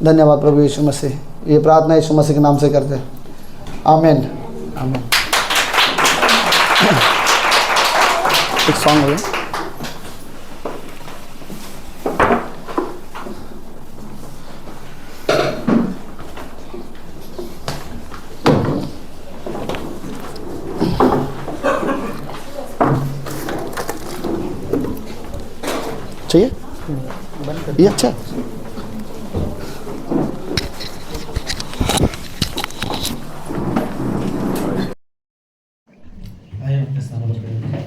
धन्यवाद प्रभु यीशु मसीह। ये प्रार्थना यीशु मसीह के नाम से करते हैं। आमीन। आमीन। एक सॉन्ग हो गया। चाहिए ये अच्छा है। आइए अपने स्थानों पर खड़े हों।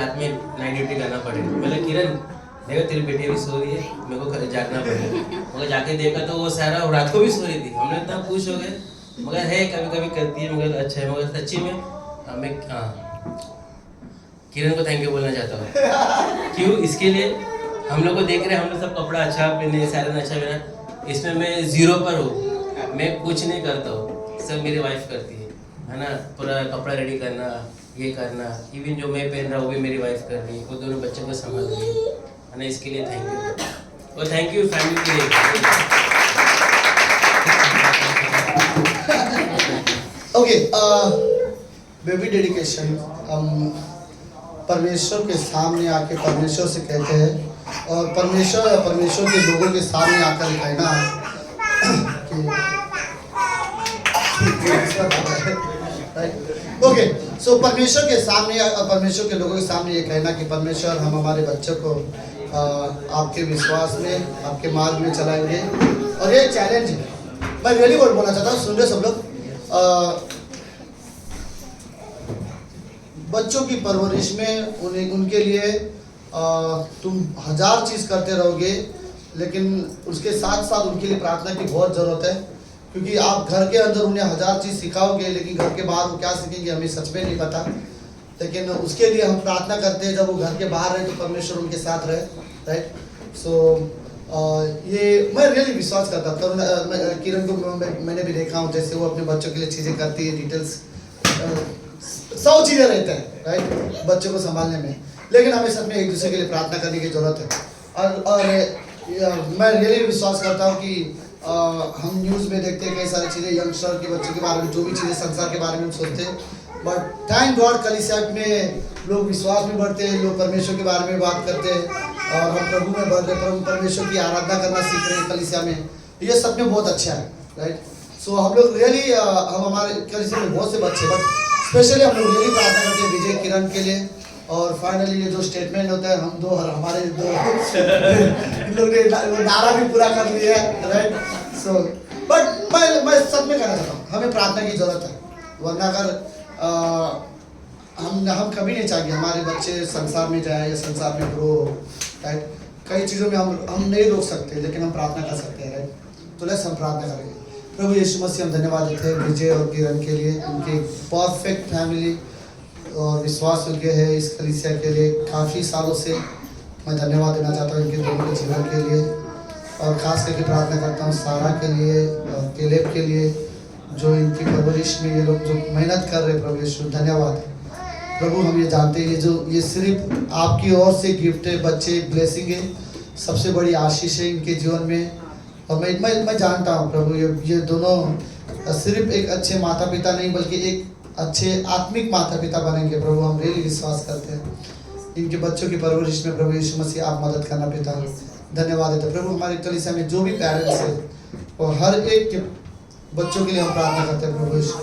रात में नाइट ड्यूटी करना पड़ेगा। मैंने किरण देखो तेरी बेटी अभी सो रही है, मेरे को जागना पड़ेगा। मगर जाके देखा तो वो सारा रात को भी सो रही थी। हमने इतना खुश हो गए। मगर है कभी कभी करती है, मगर अच्छा है। मगर सच्ची में मैं किरण को थैंक यू बोलना चाहता हूँ। क्यों? इसके लिए हम लोग को देख रहे हैं, हम लोग सब कपड़ा अच्छा पहने, सारा अच्छा पहना, इसमें मैं 0 पर हूँ। मैं कुछ नहीं करता हूँ, सब मेरी वाइफ करती है ना। पूरा कपड़ा रेडी करना, ये करना, इवन जो मैं पहन रहा हूँ वो भी मेरी वाइफ कर रही है। वो दोनों बच्चों को संभाल रही है ना। इसके लिए थैंक यू, और थैंक यू फैमिली के लिए। ओके, बेबी डेडिकेशन हम परमेश्वर के सामने आके परमेश्वर से कहते हैं, और परमेश्वर के लोगों के सामने आकर कहना कि ओके, सो परमेश्वर के सामने, परमेश्वर के लोगों के सामने ये कहना कि परमेश्वर हम हमारे बच्चों को आपके विश्वास में, आपके मार्ग में चलाएंगे। और ये चैलेंज है, मैं रियली वर्ड बोलना चाहता हूँ, सुन रहे सब लोग। बच्चों की परवरिश में उनके लिए तुम 1000 चीज़ करते रहोगे, लेकिन उसके साथ साथ उनके लिए प्रार्थना की बहुत ज़रूरत है। क्योंकि आप घर के अंदर उन्हें 1000 चीज़ सिखाओगे, लेकिन घर के बाहर वो क्या सीखेंगे हमें सच में नहीं पता। लेकिन उसके लिए हम प्रार्थना करते हैं, जब वो घर के बाहर रहे तो परमेश्वर उनके साथ रहे, राइट। सो ये मैं रियली विश्वास करता हूँ। किरण को मैंने भी देखा हूँ, जैसे वो अपने बच्चों के लिए चीज़ें करती है, डिटेल्स 100 चीज़ें रहते हैं, राइट, बच्चों को संभालने में। लेकिन हमें सच में एक दूसरे के लिए प्रार्थना करने की ज़रूरत है। और मैं रियली विश्वास करता हूँ कि हम न्यूज़ में देखते हैं कई सारी चीज़ें, यंगस्टर के बच्चों के बारे में, जो भी चीज़ें संसार के बारे में हम सोचते हैं। बट थैंक गॉड कलीसिया में लोग विश्वास में बढ़ते हैं, लोग परमेश्वर के बारे में बात करते हैं, और हम प्रभु में बढ़ रहे, प्रभु परमेश्वर की आराधना करना सीख रहे हैं कलीसिया में। ये सच में बहुत अच्छा है, राइट। सो हम लोग रियली हम हमारे कलीसिया में बहुत से बच्चे, बट स्पेशली हम लोग रियली प्रार्थना करते हैं विजय किरण के लिए। और फाइनली ये जो स्टेटमेंट होता है, हम दो हमारे दो इन लोग ने नारा भी पूरा कर लिया है, राइट। सो बट मैं सच में कहना चाहता हूँ, हमें प्रार्थना की ज़रूरत है। वरना अगर हम कभी नहीं चाहेंगे हमारे बच्चे संसार में जाए या संसार में ग्रो, राइट। कई चीज़ों में हम नहीं रोक सकते, लेकिन हम प्रार्थना कर सकते हैं, राइट। तो लेट्स हम प्रार्थना करेंगे। प्रभु यीशु मसीह, हम धन्यवाद देते हैं विजय और किरण के लिए, उनकी परफेक्ट फैमिली और विश्वास योग्य है इस कलीसिया के लिए। काफ़ी सालों से मैं धन्यवाद देना चाहता हूँ इनके दोनों के जीवन के लिए, और ख़ास करके प्रार्थना करता हूँ सारा के लिए और केलेब के लिए, जो इनकी परवरिश में ये लोग जो मेहनत कर रहे हैं। प्रभु यीशु धन्यवाद प्रभु। हम ये जानते हैं ये सिर्फ आपकी ओर से गिफ्ट है, बच्चे ब्लेसिंग है, सबसे बड़ी आशीष है इनके जीवन में। और मैं जानता हूँ प्रभु, ये दोनों सिर्फ एक अच्छे माता पिता नहीं, बल्कि एक अच्छे आत्मिक माता पिता बनेंगे। प्रभु हम रियली विश्वास करते हैं इनके बच्चों की परवरिश में। प्रभु यीशु मसीह आप मदद करना पिता, धन्यवाद देते प्रभु। हमारे कलीसिया में जो भी पेरेंट्स हैं और हर एक के बच्चों के लिए हम प्रार्थना करते हैं प्रभु यीशु,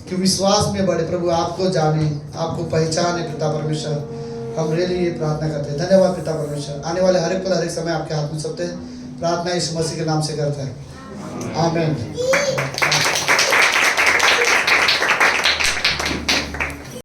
कि विश्वास में बढ़े प्रभु, आपको जाने, आपको पहचाने पिता परमेश्वर। हम रियली ये प्रार्थना करते हैं। धन्यवाद पिता परमेश्वर। आने वाले हर एक पल हर एक समय आपके हाथ में सौंपते हैं। प्रार्थना यीशु मसीह के नाम से करते हैं, आमीन।